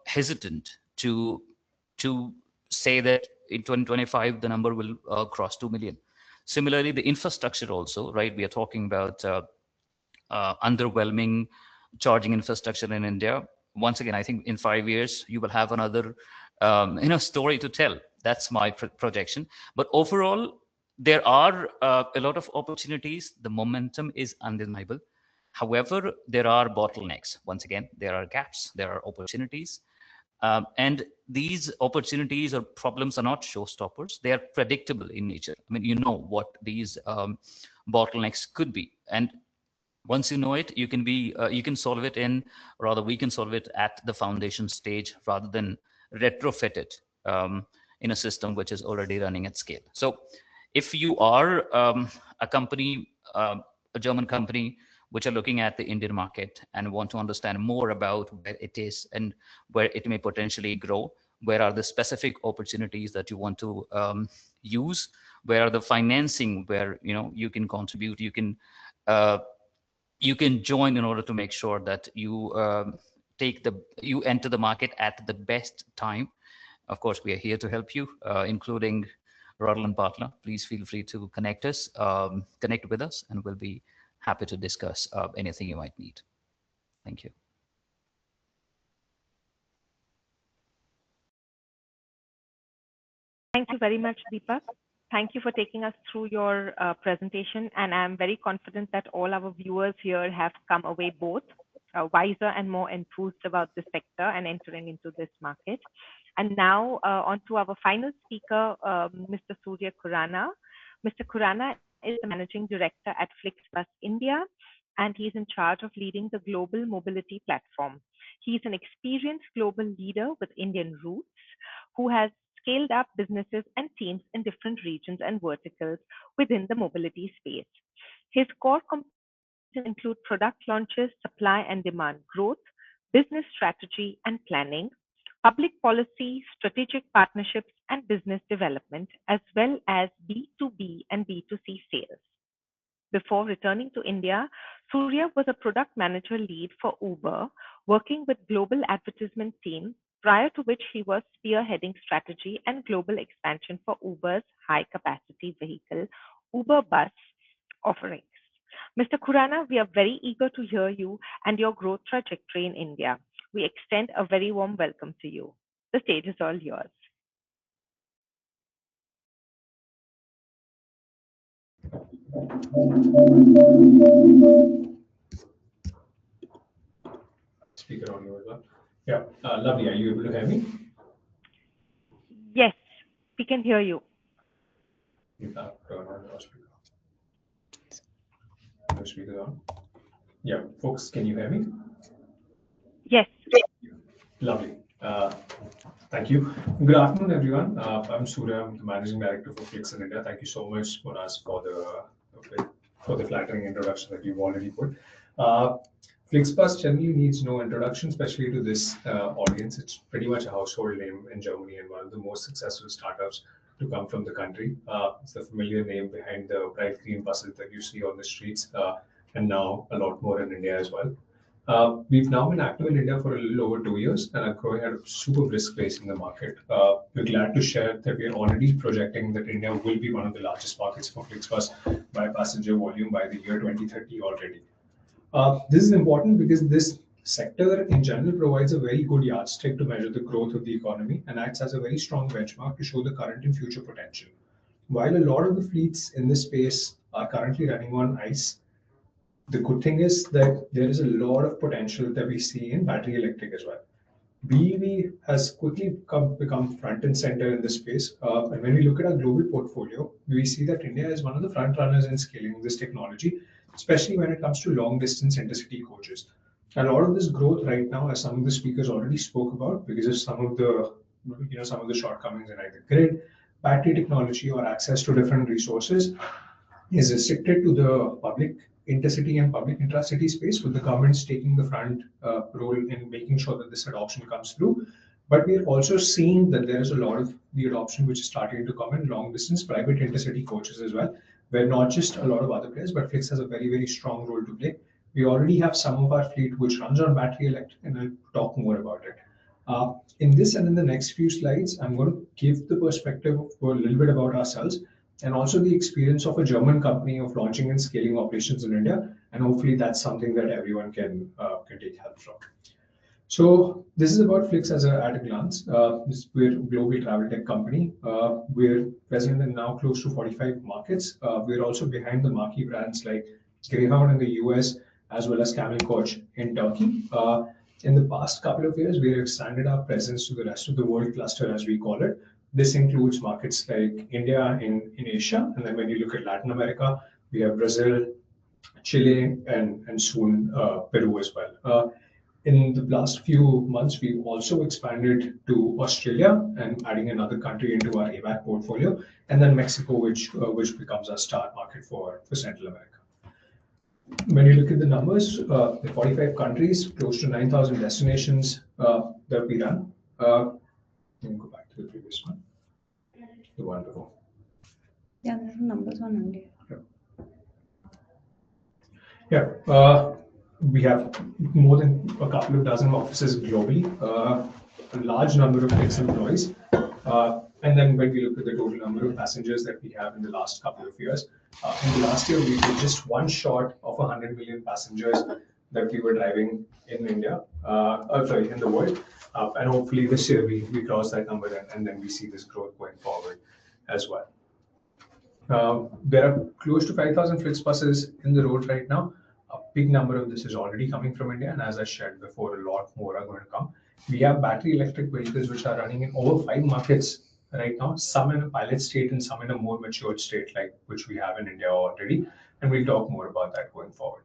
hesitant to say that in 2025 the number will cross 2 million. Similarly, the infrastructure also, right? We are talking about underwhelming charging infrastructure in India. Once again, I think in 5 years you will have another story to tell. That's my projection. But overall, there are a lot of opportunities. The momentum is undeniable. However, there are bottlenecks. Once again, there are gaps, there are opportunities. And these opportunities or problems are not showstoppers. They are predictable in nature. I mean, you know what these bottlenecks could be. And once you know it, you can solve it in, rather we can solve it at the foundation stage rather than retrofit it in a system which is already running at scale. So if you are a company, a German company, which are looking at the Indian market and want to understand more about where it is and where it may potentially grow, where are the specific opportunities that you want to use, where are the financing where you can contribute, you can join in order to make sure that you enter the market at the best time. Of course, we are here to help you, including Rodel and Partner. Please feel free to connect with us, and we'll be happy to discuss anything you might need. Thank you. Thank you very much, Deepak. Thank you for taking us through your presentation, and I'm very confident that all our viewers here have come away both wiser and more enthused about this sector and entering into this market. And now on to our final speaker, Mr. Surya Khurana. Mr. Khurana is the Managing Director at FlixBus India, and he's in charge of leading the global mobility platform. He's an experienced global leader with Indian roots who has scaled up businesses and teams in different regions and verticals within the mobility space. His core competencies include product launches, supply and demand growth, business strategy and planning, public policy, strategic partnerships, and business development, as well as B2B and B2C sales. Before returning to India, Surya was a product manager lead for Uber, working with global advertisement team, prior to which he was spearheading strategy and global expansion for Uber's high-capacity vehicle, Uber Bus offerings. Mr. Khurana, we are very eager to hear you and your growth trajectory in India. We extend a very warm welcome to you. The stage is all yours. Speaker on you as well. Yeah, lovely. Are you able to hear me? Yes, we can hear you. You have turn on your speaker. Your speaker on. Yeah, folks, can you hear me? Yes. Lovely. Thank you. Good afternoon, everyone. I'm Surya. I'm the Managing Director for Flix in India. Thank you so much, Monas, for the flattering introduction that you've already put. FlixBus generally needs no introduction, especially to this audience. It's pretty much a household name in Germany and one of the most successful startups to come from the country. It's the familiar name behind the bright green buses that you see on the streets, and now a lot more in India as well. We've now been active in India for a little over 2 years and are growing at a super brisk pace in the market. We're glad to share that we're already projecting that India will be one of the largest markets for FlixBus by passenger volume by the year 2030 already. This is important because this sector in general provides a very good yardstick to measure the growth of the economy and acts as a very strong benchmark to show the current and future potential. While a lot of the fleets in this space are currently running on ICE, the good thing is that there is a lot of potential that we see in battery electric as well. BEV has quickly become front and center in this space. And when we look at our global portfolio, we see that India is one of the front runners in scaling this technology, especially when it comes to long distance intercity coaches. And a lot of this growth right now, as some of the speakers already spoke about, because of some of the shortcomings in either grid, battery technology, or access to different resources, is restricted to the public intercity and public intracity space, with the governments taking the front role in making sure that this adoption comes through But we're also seeing that there is a lot of the adoption which is starting to come in long distance private intercity coaches as well, where not just a lot of other players, but Flix has a very, very strong role to play. We already have some of our fleet which runs on battery electric, and I'll talk more about it. In this and in the next few slides, I'm going to give the perspective for a little bit about ourselves and also the experience of a German company of launching and scaling operations in India. And hopefully that's something that everyone can take help from. So this is about Flix at a glance. We're a global travel tech company. We're present in now close to 45 markets. We're also behind the marquee brands like Greyhound in the US, as well as Camel Coach in Turkey. In the past couple of years, we've expanded our presence to the rest of the world cluster, as we call it. This includes markets like India in Asia. And then when you look at Latin America, we have Brazil, Chile, and soon Peru as well. In the last few months, we've also expanded to Australia and adding another country into our APAC portfolio, and then Mexico, which becomes our star market for Central America. When you look at the numbers, the 45 countries, close to 9,000 destinations that we run. Let me go back to the previous one, the one before. Yeah, there's numbers on India. Yeah, we have more than a couple of dozen offices globally, a large number of Flix employees. And then when we look at the total number of passengers that we have in the last couple of years, in the last year, we did just one short of 100 million passengers that we were driving in India, in the world. And hopefully this year we cross that number and then we see this growth going forward as well. There are close to 5,000 Flix buses in the road right now. A big number of this is already coming from India, and as I shared before, a lot more are going to come. We have battery electric vehicles which are running in over 5 markets right now, some in a pilot state and some in a more matured state, like which we have in India already, and we'll talk more about that going forward.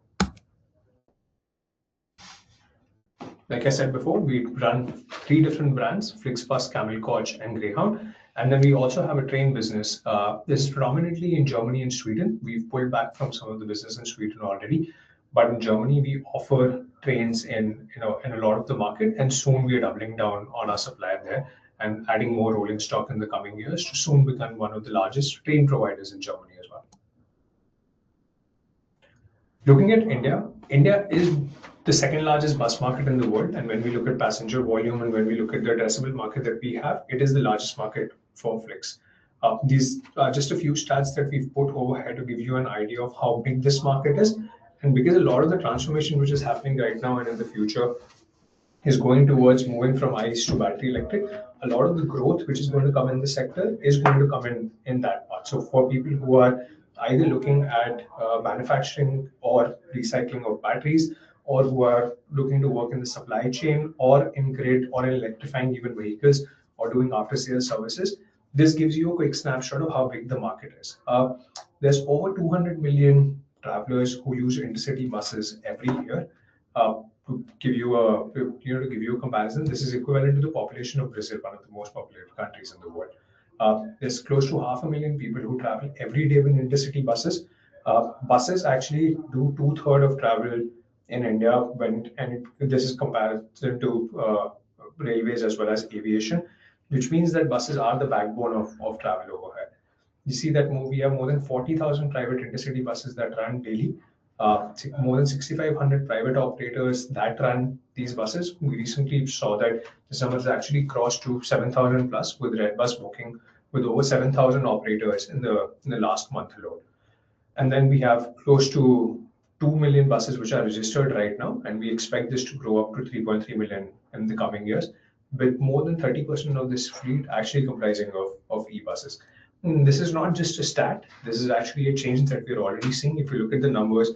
Like I said before, we run 3 different brands, FlixBus, Camel Coach, and Greyhound. And then we also have a train business. This is predominantly in Germany and Sweden. We've pulled back from some of the business in Sweden already, but in Germany we offer trains in a lot of the market, and soon we are doubling down on our supply there and adding more rolling stock in the coming years to soon become one of the largest train providers in Germany as well. Looking at India, India is the second largest bus market in the world, and when we look at passenger volume and when we look at the addressable market that we have, it is the largest market for Flix. These are just a few stats that we've put over here to give you an idea of how big this market is. And because a lot of the transformation which is happening right now and in the future is going towards moving from ICE to battery electric, a lot of the growth which is going to come in the sector is going to come in that part. So for people who are either looking at manufacturing or recycling of batteries, or who are looking to work in the supply chain or in grid or in electrifying even vehicles or doing after sales services, this gives you a quick snapshot of how big the market is. There's over 200 million travelers who use intercity buses every year. To give you a comparison, this is equivalent to the population of Brazil, one of the most populated countries in the world. There's close to 500,000 people who travel every day with intercity buses. Buses actually do 2/3 of travel in India, this is comparison to railways as well as aviation, which means that buses are the backbone of travel over here. You see that we have more than 40,000 private intercity buses that run daily. More than 6,500 private operators that run these buses. We recently saw that this number has actually crossed to 7,000 plus, with Redbus booking with over 7,000 operators in the last month alone. And then we have close to 2 million buses which are registered right now, and we expect this to grow up to 3.3 million in the coming years, with more than 30% of this fleet actually comprising of e-buses. And this is not just a stat, this is actually a change that we're already seeing. If you look at the numbers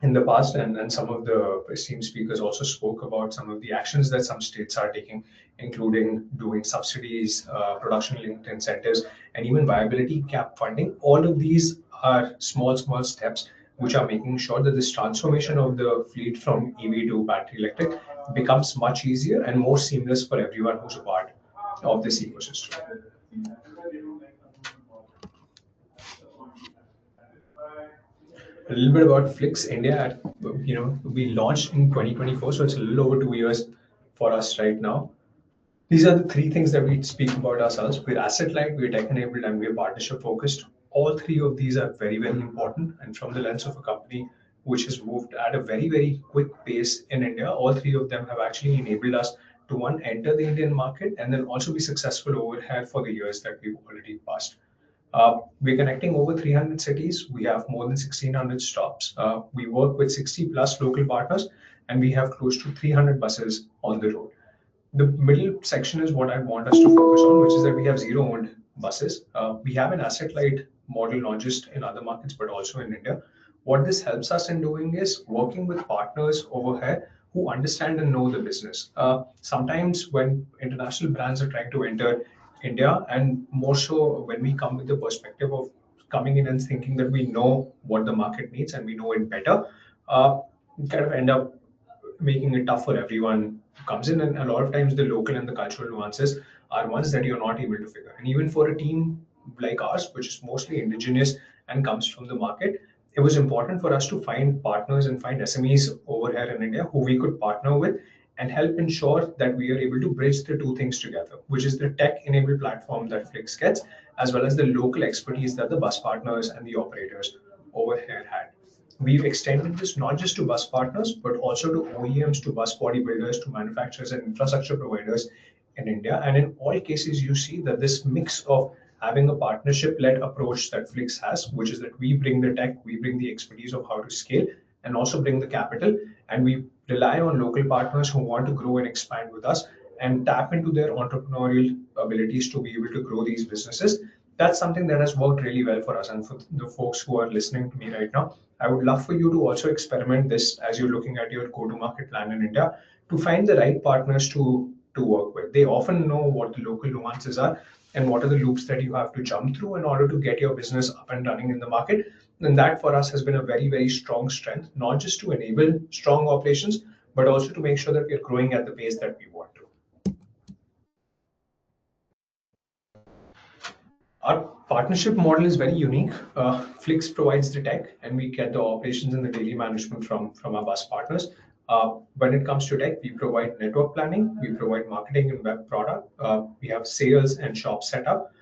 in the past, and some of the esteemed speakers also spoke about some of the actions that some states are taking, including doing subsidies, production-linked incentives, and even viability gap funding. All of these are small steps which are making sure that this transformation of the fleet from EV to battery electric becomes much easier and more seamless for everyone who's a part of this ecosystem. A little bit about Flix India. We launched in 2024, so it's a little over 2 years for us right now. These are the three things that we speak about ourselves. We're asset light, we're tech enabled, and we're partnership focused. All three of these are very, very important. And from the lens of a company which has moved at a very, very quick pace in India, all three of them have actually enabled us to one, enter the Indian market and then also be successful over here for the years that we've already passed. We're connecting over 300 cities. We have more than 1,600 stops. We work with 60 plus local partners, and we have close to 300 buses on the road. The middle section is what I want us to focus on, which is that we have zero owned buses. We have an asset light model, not just in other markets, but also in India. What this helps us in doing is working with partners over here who understand and know the business. Sometimes when international brands are trying to enter India, and more so when we come with the perspective of coming in and thinking that we know what the market needs and we know it better, we kind of end up making it tough for everyone who comes in. And a lot of times, the local and the cultural nuances are ones that you're not able to figure. And even for a team like ours, which is mostly indigenous and comes from the market, it was important for us to find partners and find SMEs over here in India who we could partner with and help ensure that we are able to bridge the two things together, which is the tech enabled platform that Flix gets, as well as the local expertise that the bus partners and the operators over here had. We've extended this not just to bus partners, but also to OEMs, to bus bodybuilders, to manufacturers and infrastructure providers in India. And in all cases, you see that this mix of having a partnership-led approach that Flix has, which is that we bring the tech, we bring the expertise of how to scale, and also bring the capital, and we rely on local partners who want to grow and expand with us and tap into their entrepreneurial abilities to be able to grow these businesses. That's something that has worked really well for us. And for the folks who are listening to me right now, I would love for you to also experiment this as you're looking at your go-to-market plan in India to find the right partners to work with. They often know what the local nuances are and what are the loops that you have to jump through in order to get your business up and running in the market. And that for us has been a very, very strong strength, not just to enable strong operations, but also to make sure that we're growing at the pace that we want to. Our partnership model is very unique. Flix provides the tech, and we get the operations and the daily management from our bus partners. When it comes to tech, we provide network planning, we provide marketing and web product, we have sales and shop setup.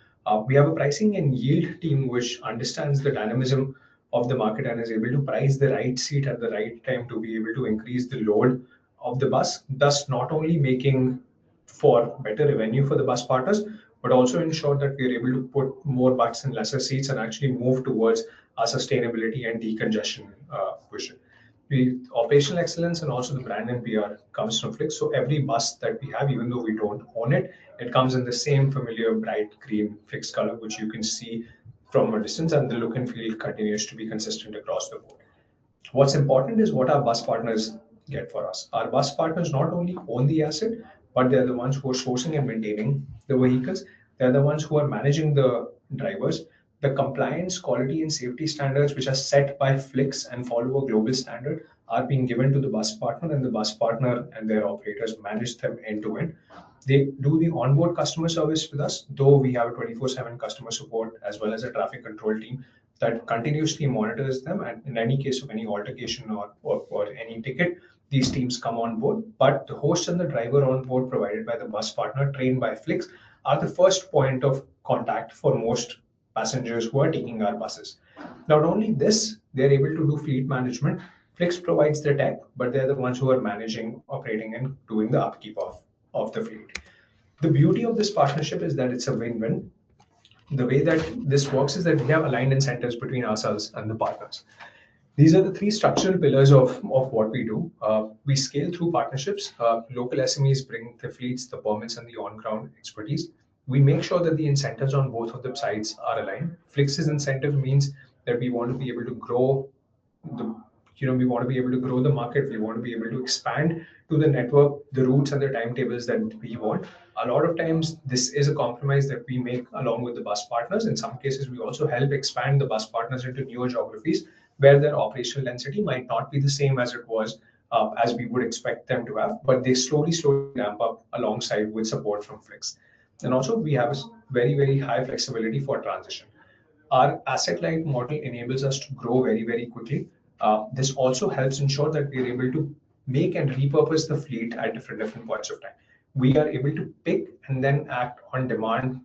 We have a pricing and yield team which understands the dynamism of the market and is able to price the right seat at the right time to be able to increase the load of the bus, thus not only making for better revenue for the bus partners, but also ensure that we are able to put more butts in lesser seats and actually move towards our sustainability and decongestion vision. The operational excellence and also the brand and PR comes from Flix. So every bus that we have, even though we don't own it, it comes in the same familiar bright green Flix color, which you can see from a distance, and the look and feel continues to be consistent across the board. What's important is what our bus partners get for us. Our bus partners not only own the asset, but they're the ones who are sourcing and maintaining the vehicles. They're the ones who are managing the drivers. The compliance, quality, and safety standards, which are set by Flix and follow a global standard, are being given to the bus partner, and the bus partner and their operators manage them end to end. They do the onboard customer service with us, though we have a 24/7 customer support as well as a traffic control team that continuously monitors them. And in any case of any altercation or any ticket, these teams come on board. But the host and the driver on board provided by the bus partner, trained by Flix, are the first point of contact for most passengers who are taking our buses. Not only this, they're able to do fleet management. Flix provides the tech, but they're the ones who are managing, operating, and doing the upkeep of the fleet. The beauty of this partnership is that it's a win-win. The way that this works is that we have aligned incentives between ourselves and the partners. These are the three structural pillars of what we do. We scale through partnerships. Local SMEs bring the fleets, the permits, and the on-ground expertise. We make sure that the incentives on both of the sides are aligned. Flix's incentive means that we want to be able to grow the we want to be able to grow the market. We want to be able to expand to the network, the routes and the timetables that we want. A lot of times, this is a compromise that we make along with the bus partners. In some cases, we also help expand the bus partners into newer geographies where their operational density might not be the same as it was as we would expect them to have, but they slowly ramp up alongside with support from Flix. And also, we have a very, very high flexibility for transition. Our asset light model enables us to grow very, very quickly. This also helps ensure that we're able to make and repurpose the fleet at different points of time. we are able to pick and then act on demand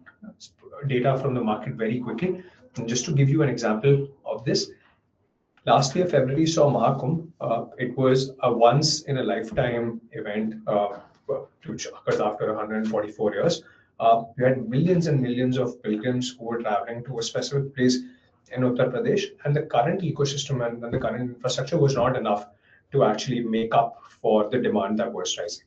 data from the market very quickly. And just to give you an example of this, last year, February saw MIIM. It was a once in a lifetime event, which occurred after 144 years. We had millions and millions of pilgrims who were traveling to a specific place in Uttar Pradesh, and the current ecosystem and the current infrastructure was not enough to actually make up for the demand that was rising.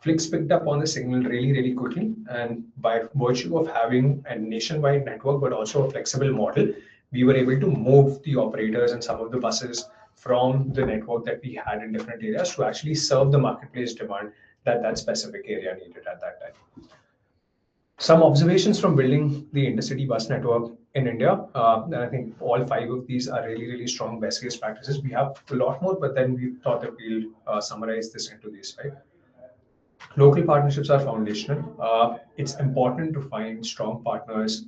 Flix picked up on the signal really, really quickly. And by virtue of having a nationwide network, but also a flexible model, we were able to move the operators and some of the buses from the network that we had in different areas to actually serve the marketplace demand that that specific area needed at that time. Some observations from building the intercity bus network in India, and I think all 5 of these are really, really strong best case practices. We have a lot more, but then we thought that we'll summarize this into these 5. Local partnerships are foundational. It's important to find strong partners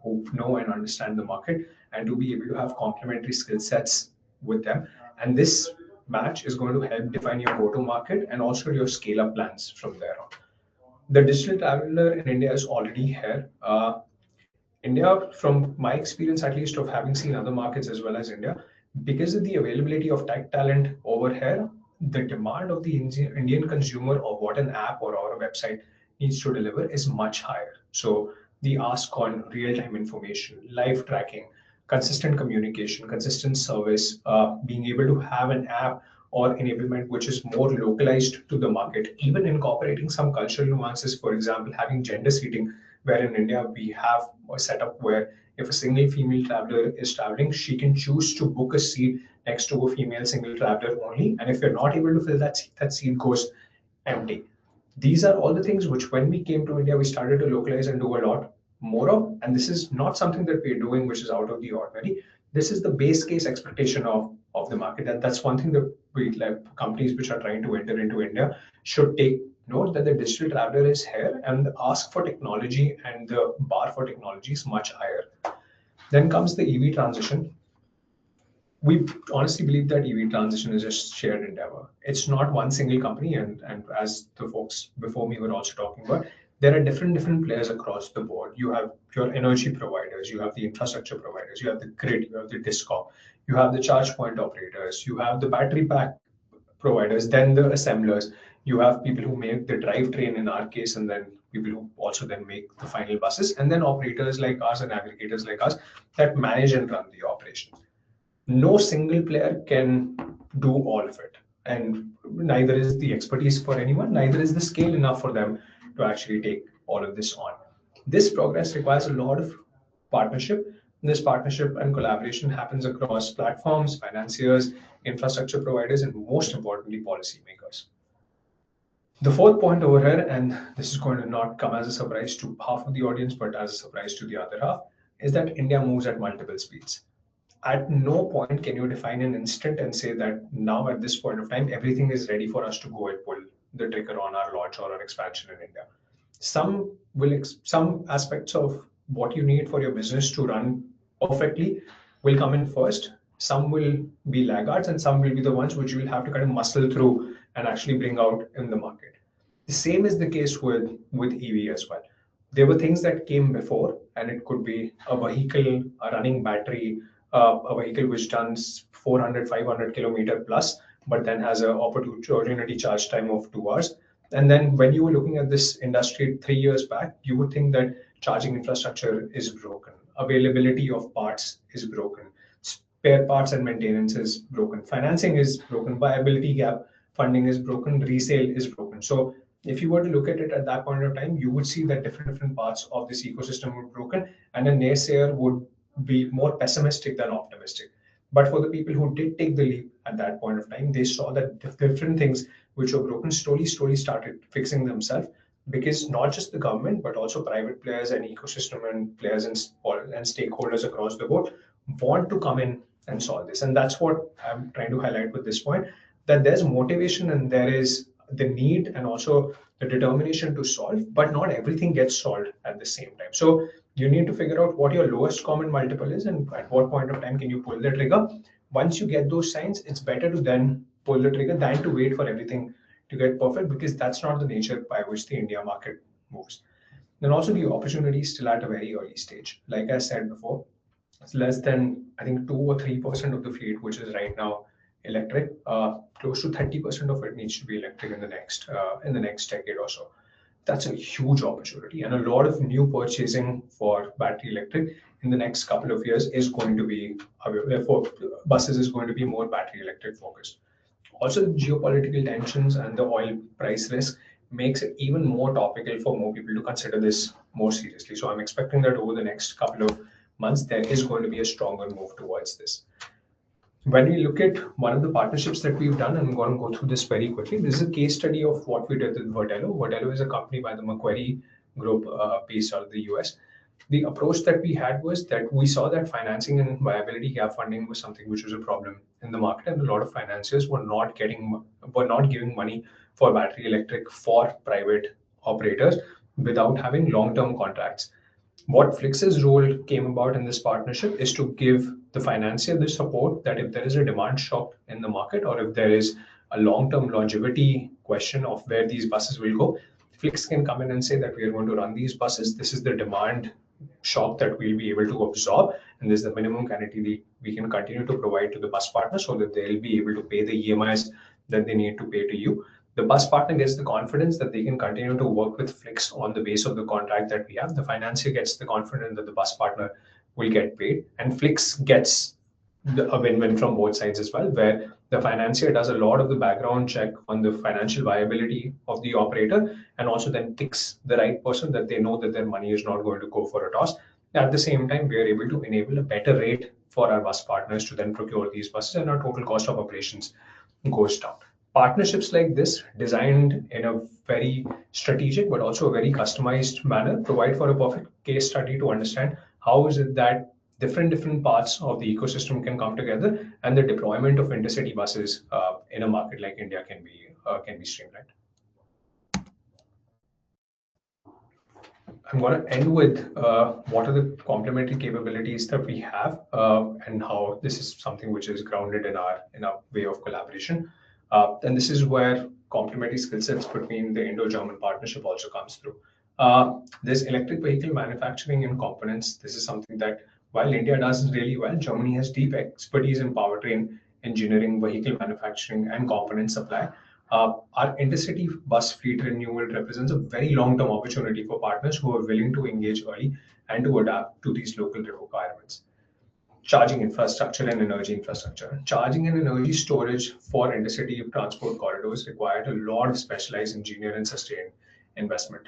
who know and understand the market and to be able to have complementary skill sets with them. And this match is going to help define your go-to-market and also your scale-up plans from there on. The digital traveler in India is already here. India, from my experience at least of having seen other markets as well as India, because of the availability of tech talent over here, the demand of the Indian consumer of what an app or a website needs to deliver is much higher. So the ask on real-time information, live tracking, consistent communication, consistent service, being able to have an app or enablement which is more localized to the market, even incorporating some cultural nuances, for example, having gender seating, where in India we have a setup where if a single female traveler is traveling, she can choose to book a seat next to a female single traveler only. And if you're not able to fill that seat goes empty. These are all the things which, when we came to India, we started to localize and do a lot more of. And this is not something that we're doing which is out of the ordinary. This is the base case expectation of the market. And that's one thing that we, like companies which are trying to enter into India, should take note that the digital traveler is here and the ask for technology and the bar for technology is much higher. Then comes the EV transition. We honestly believe that EV transition is a shared endeavor. It's not one single company, and as the folks before me were also talking about, there are different players across the board. You have your energy providers, you have the infrastructure providers, you have the grid, you have the discom, you have the charge point operators, you have the battery pack providers, then the assemblers, you have people who make the drivetrain in our case, and then people who also then make the final buses, and then operators like us and aggregators like us that manage and run the operation. No single player can do all of it, and neither is the expertise for anyone, neither is the scale enough for them to actually take all of this on. This progress requires a lot of partnership. This partnership and collaboration happens across platforms, financiers, infrastructure providers, and most importantly, policymakers. The 4th point over here, and this is going to not come as a surprise to half of the audience, but as a surprise to the other half, is that India moves at multiple speeds. At no point can you define an instant and say that now at this point of time, everything is ready for us to go and pull the trigger on our launch or our expansion in India. Some aspects of what you need for your business to run perfectly will come in first. Some will be laggards and some will be the ones which you will have to kind of muscle through and actually bring out in the market. The same is the case with EV as well. There were things that came before, and it could be a vehicle, a running battery, a vehicle which runs 400, 500 kilometer plus, but then has an opportunity charge time of 2 hours. And then when you were looking at this industry 3 years back, you would think that charging infrastructure is broken, availability of parts is broken, spare parts and maintenance is broken, financing is broken, viability gap, funding is broken, resale is broken. So if you were to look at it at that point of time, you would see that different parts of this ecosystem were broken, and a naysayer would be more pessimistic than optimistic. But for the people who did take the leap at that point of time, they saw that different things which were broken slowly started fixing themselves, because not just the government, but also private players and ecosystem and players and stakeholders across the board want to come in and solve this. And that's what I'm trying to highlight with this point, that there's motivation and there is the need and also the determination to solve, but not everything gets solved at the same time. So you need to figure out what your lowest common multiple is and at what point of time can you pull the trigger. Once you get those signs, it's better to then pull the trigger than to wait for everything to get perfect, because that's not the nature by which the India market moves. Then also the opportunity is still at a very early stage. Like I said before, it's less than, I think, 2 or 3% of the fleet, which is right now electric. Close to 30% of it needs to be electric in the next decade or so. That's a huge opportunity, and a lot of new purchasing for battery electric in the next couple of years is going to be for buses is going to be more battery electric focused. Also, the geopolitical tensions and the oil price risk makes it even more topical for more people to consider this more seriously. So I'm expecting that over the next couple of months, there is going to be a stronger move towards this. When we look at one of the partnerships that we've done, and I'm going to go through this very quickly. This is a case study of what we did with Vertello. Vertello is a company by the Macquarie Group based out of the US. The approach that we had was that we saw that financing and viability gap funding was something which was a problem in the market, and a lot of financiers were not giving money for battery electric for private operators without having long-term contracts. What Flix's role came about in this partnership is to give the financier the support that if there is a demand shock in the market, or if there is a long-term longevity question of where these buses will go, Flix can come in and say that we are going to run these buses. This is the demand shock that we'll be able to absorb, and this is the minimum guarantee we can continue to provide to the bus partner so that they'll be able to pay the EMIs that they need to pay to you. The bus partner gets the confidence that they can continue to work with Flix on the base of the contract that we have. The financier gets the confidence that the bus partner will get paid, and Flix gets a win-win from both sides as well, where the financier does a lot of the background check on the financial viability of the operator, and also then picks the right person that they know that their money is not going to go for a toss. At the same time, we are able to enable a better rate for our bus partners to then procure these buses, and our total cost of operations goes down. Partnerships like this, designed in a very strategic but also a very customized manner, provide for a perfect case study to understand how is it that different parts of the ecosystem can come together, and the deployment of intercity buses in a market like India can be streamlined. I'm going to end with what are the complementary capabilities that we have, and how this is something which is grounded in our way of collaboration. And this is where complementary skill sets between the Indo-German partnership also comes through. There's electric vehicle manufacturing and components. This is something that while India does really well, Germany has deep expertise in powertrain engineering, vehicle manufacturing, and component supply. Our intercity bus fleet renewal represents a very long-term opportunity for partners who are willing to engage early and to adapt to these local requirements. Charging infrastructure and energy infrastructure. Charging and energy storage for intercity transport corridors required a lot of specialized engineering and sustained investment.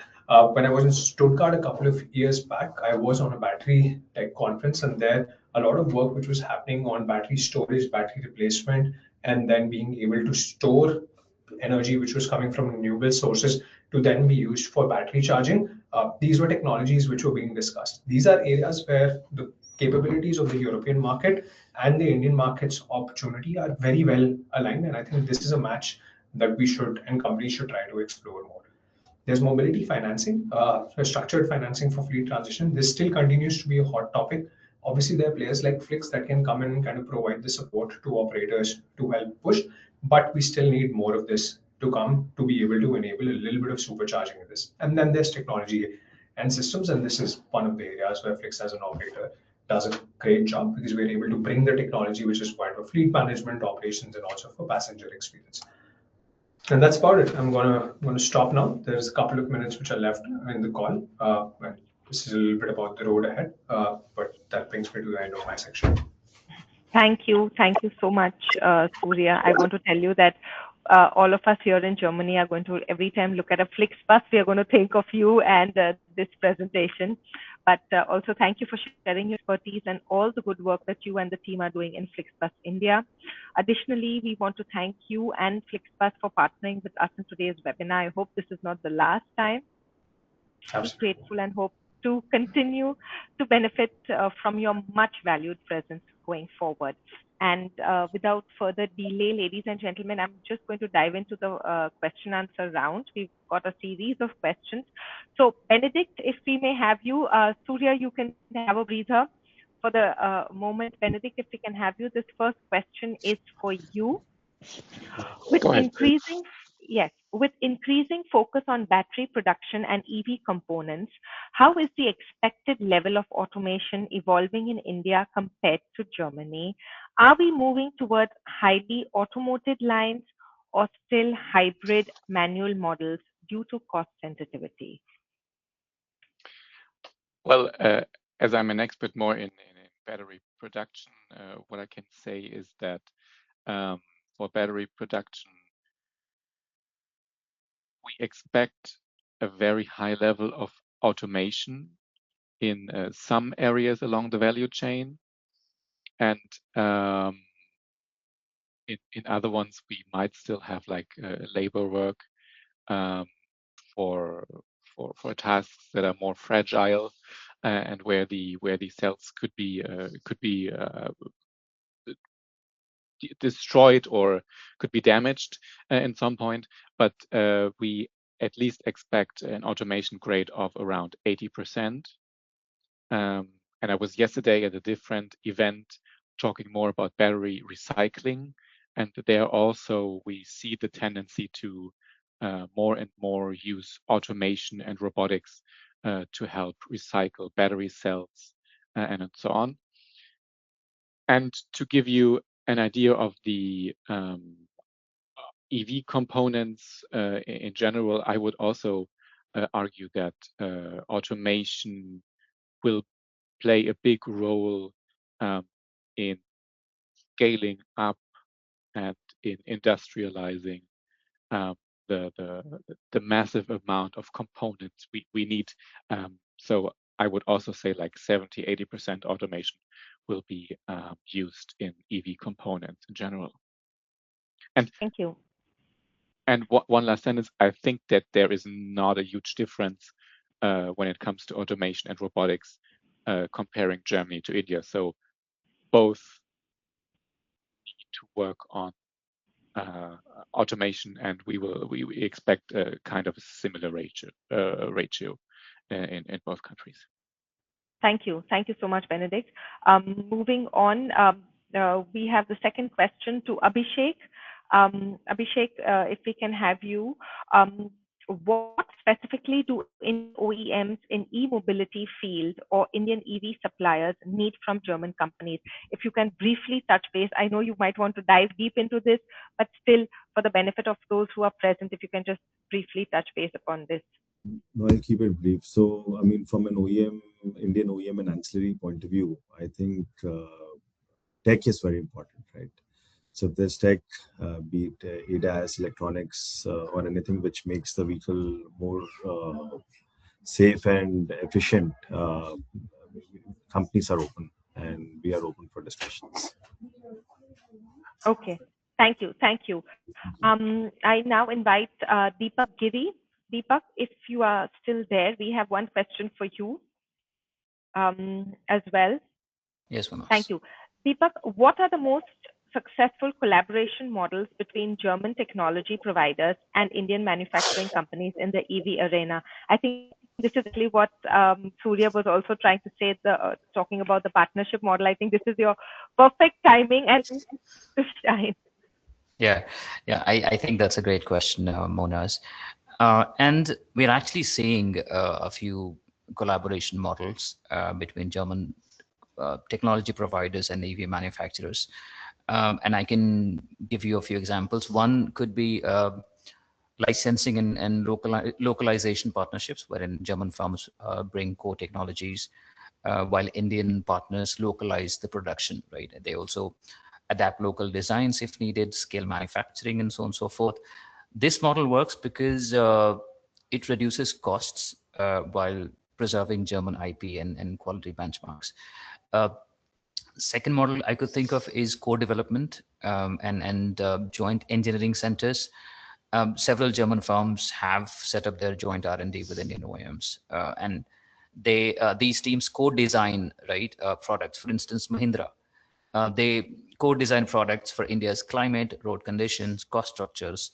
When I was in Stuttgart a couple of years back, I was on a battery tech conference, and there a lot of work which was happening on battery storage, battery replacement, and then being able to store energy which was coming from renewable sources to then be used for battery charging. These were technologies which were being discussed. These are areas where the capabilities of the European market and the Indian market's opportunity are very well aligned, and I think this is a match that we should and companies should try to explore more. There's mobility financing, structured financing for fleet transition. This still continues to be a hot topic. Obviously, there are players like Flix that can come in and kind of provide the support to operators to help push, but we still need more of this to come to be able to enable a little bit of supercharging of this. And then there's technology and systems, and this is one of the areas where Flix as an operator does a great job, because we're able to bring the technology which is required for fleet management, operations, and also for passenger experience. And that's about it. I'm gonna stop now. There's a couple of minutes which are left in the call. And this is a little bit about the road ahead, but that brings me to the end of my section. Thank you. Thank you so much, Surya. I want to tell you that all of us here in Germany are going to, every time look at a Flix bus, we are going to think of you and this presentation. But also thank you for sharing your expertise and all the good work that you and the team are doing in FlixBus India. Additionally, we want to thank you and FlixBus for partnering with us in today's webinar. I hope this is not the last time. I'm grateful and hope to continue to benefit from your much valued presence going forward. And without further delay, ladies and gentlemen, I'm just going to dive into the question answer round. We've got a series of questions. So Benedict, if we may have you, Surya, you can have a breather for the moment. Benedict, if we can have you, this first question is for you. With increasing, yes, with increasing focus on battery production and EV components, how is the expected level of automation evolving in India compared to Germany? Are we moving towards highly automated lines or still hybrid manual models due to cost sensitivity? Well, as I'm an expert more in battery production, what I can say is that for battery production, we expect a very high level of automation in some areas along the value chain, and in other ones we might still have like labor work um, for tasks that are more fragile and where the cells could be destroyed or could be damaged in some point, but we at least expect an automation grade of around 80%. And I was yesterday at a different event talking more about battery recycling, and there also we see the tendency to more and more use automation and robotics to help recycle battery cells and so on. And to give you an idea of the EV components in general, I would also argue that automation will play a big role in scaling up and in industrializing the massive amount of components we need. So I would also say like 70-80% automation will be used in EV components in general. And Thank you. And one last sentence, I think that there is not a huge difference when it comes to automation and robotics comparing Germany to India. So both need to work on automation, and we expect a kind of a similar ratio in both countries. Thank you. Thank you so much, Benedict. Moving on, we have the second question to Abhishek. Abhishek, if we can have you, what specifically do Indian OEMs in e-mobility field or Indian EV suppliers need from German companies? If you can briefly touch base, I know you might want to dive deep into this, but still, for the benefit of those who are present, if you can just briefly touch base upon this. No, I'll keep it brief. So, I mean, from an OEM, Indian OEM and ancillary point of view, I think tech is very important, right? So if there's tech, be it ADAS, electronics, or anything which makes the vehicle more safe and efficient, companies are open, and we are open for discussions. Okay. Thank you. Thank you. I now invite Deepak Giri. Deepak, if you are still there, we have one question for you as well. Yes, Manoj. Thank you. Deepak, what are the most successful collaboration models between German technology providers and Indian manufacturing companies in the EV arena? I think this is actually what Surya was also trying to say, talking about the partnership model. I think this is your perfect timing and to shine. Yeah, I think that's a great question, Monas. And we're actually seeing a few collaboration models between German technology providers and EV manufacturers. And I can give you a few examples. One could be licensing and localization partnerships, wherein German firms bring core technologies while Indian partners localize the production, right? They also adapt local designs if needed, scale manufacturing, and so on and so forth. This model works because it reduces costs while preserving German IP and quality benchmarks. Second model I could think of is co-development and joint engineering centers. Several German firms have set up their joint R&D with Indian OEMs, and these teams co-design products. For instance, Mahindra, they co-design products for India's climate, road conditions, cost structures,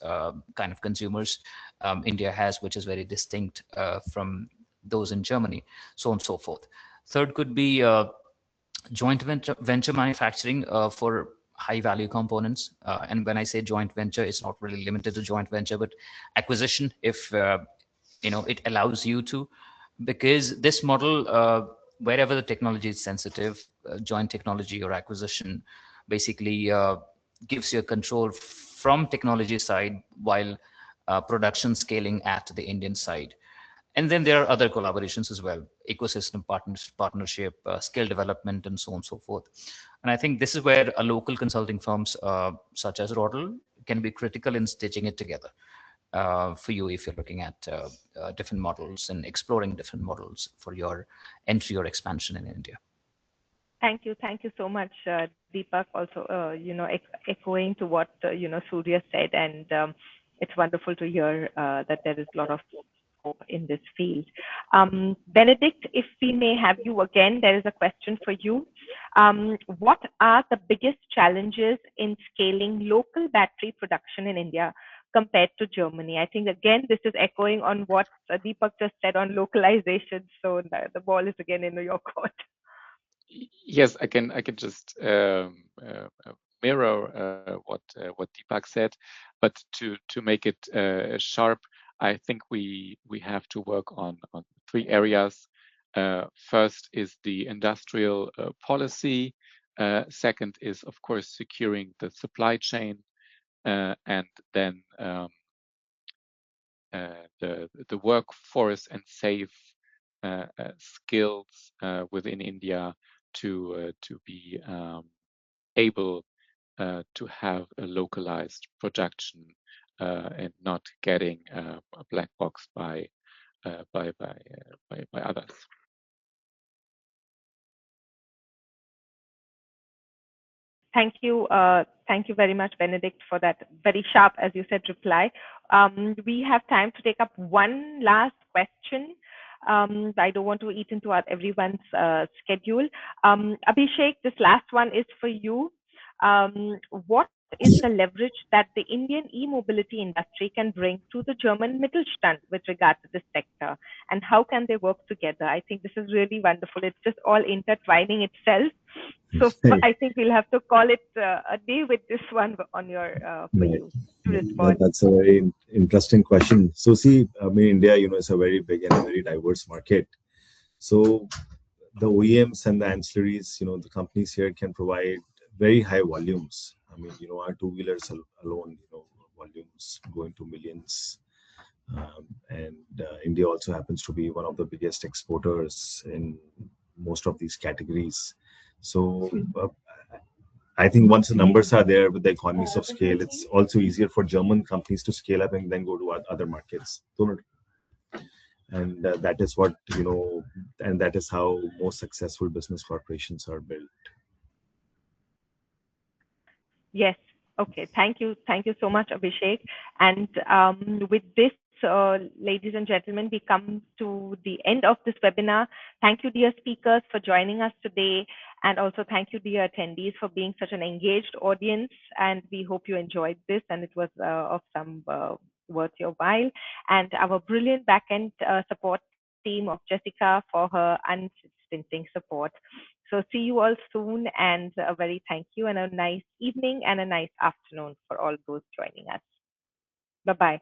kind of consumers India has, which is very distinct from those in Germany, so on and so forth. Third could be joint venture manufacturing for high value components. And when I say joint venture, it's not really limited to joint venture, but acquisition, if it allows you to, because this model, wherever the technology is sensitive, joint technology or acquisition basically gives you a control from technology side while production scaling at the Indian side. And then there are other collaborations as well, ecosystem partnership, skill development, and so on and so forth. And I think this is where a local consulting firms such as Rodel can be critical in stitching it together for you if you're looking at different models and exploring different models for your entry or expansion in India. Thank you so much, Deepak. Also, echoing to what Surya said, and it's wonderful to hear that there is a lot of scope in this field. Benedict, if we may have you again, there is a question for you. What are the biggest challenges in scaling local battery production in India compared to Germany? I think again this is echoing on what Deepak just said on localization. So the ball is again in your court. Yes, I can just mirror what Deepak said, but to make it sharp, I think we have to work on 3 areas. First is the industrial policy. Second is, of course, securing the supply chain, and then the workforce and safe skills within India to be able to have a localized production and not getting a black box by others. Thank you very much, Benedict, for that very sharp, as you said, reply. We have time to take up one last question. I don't want to eat into everyone's schedule. Abhishek, this last one is for you. What is the leverage that the Indian e-mobility industry can bring to the German Mittelstand with regard to this sector, and how can they work together? I think this is really wonderful. It's just all intertwining itself. So I think we'll have to call it a day with this one on your for Right. you to respond. That's a very interesting question. So see, I mean, India, is a very big and a very diverse market. So the OEMs and the ancillaries, the companies here can provide very high volumes. I mean, our two-wheelers alone, volumes going to millions. And India also happens to be one of the biggest exporters in most of these categories. So I think once the numbers are there with the economies of scale, it's also easier for German companies to scale up and then go to other markets. And that is what, and that is how most successful business corporations are built. Yes. Okay. Thank you. Thank you so much, Abhishek. And with this, ladies and gentlemen, we come to the end of this webinar. Thank you, dear speakers, for joining us today. And also thank you, dear attendees, for being such an engaged audience. And we hope you enjoyed this and it was of some worth your while. And our brilliant backend support team of Jessica for her unstinting support. So see you all soon, and a very thank you and a nice evening and a nice afternoon for all those joining us. Bye-bye.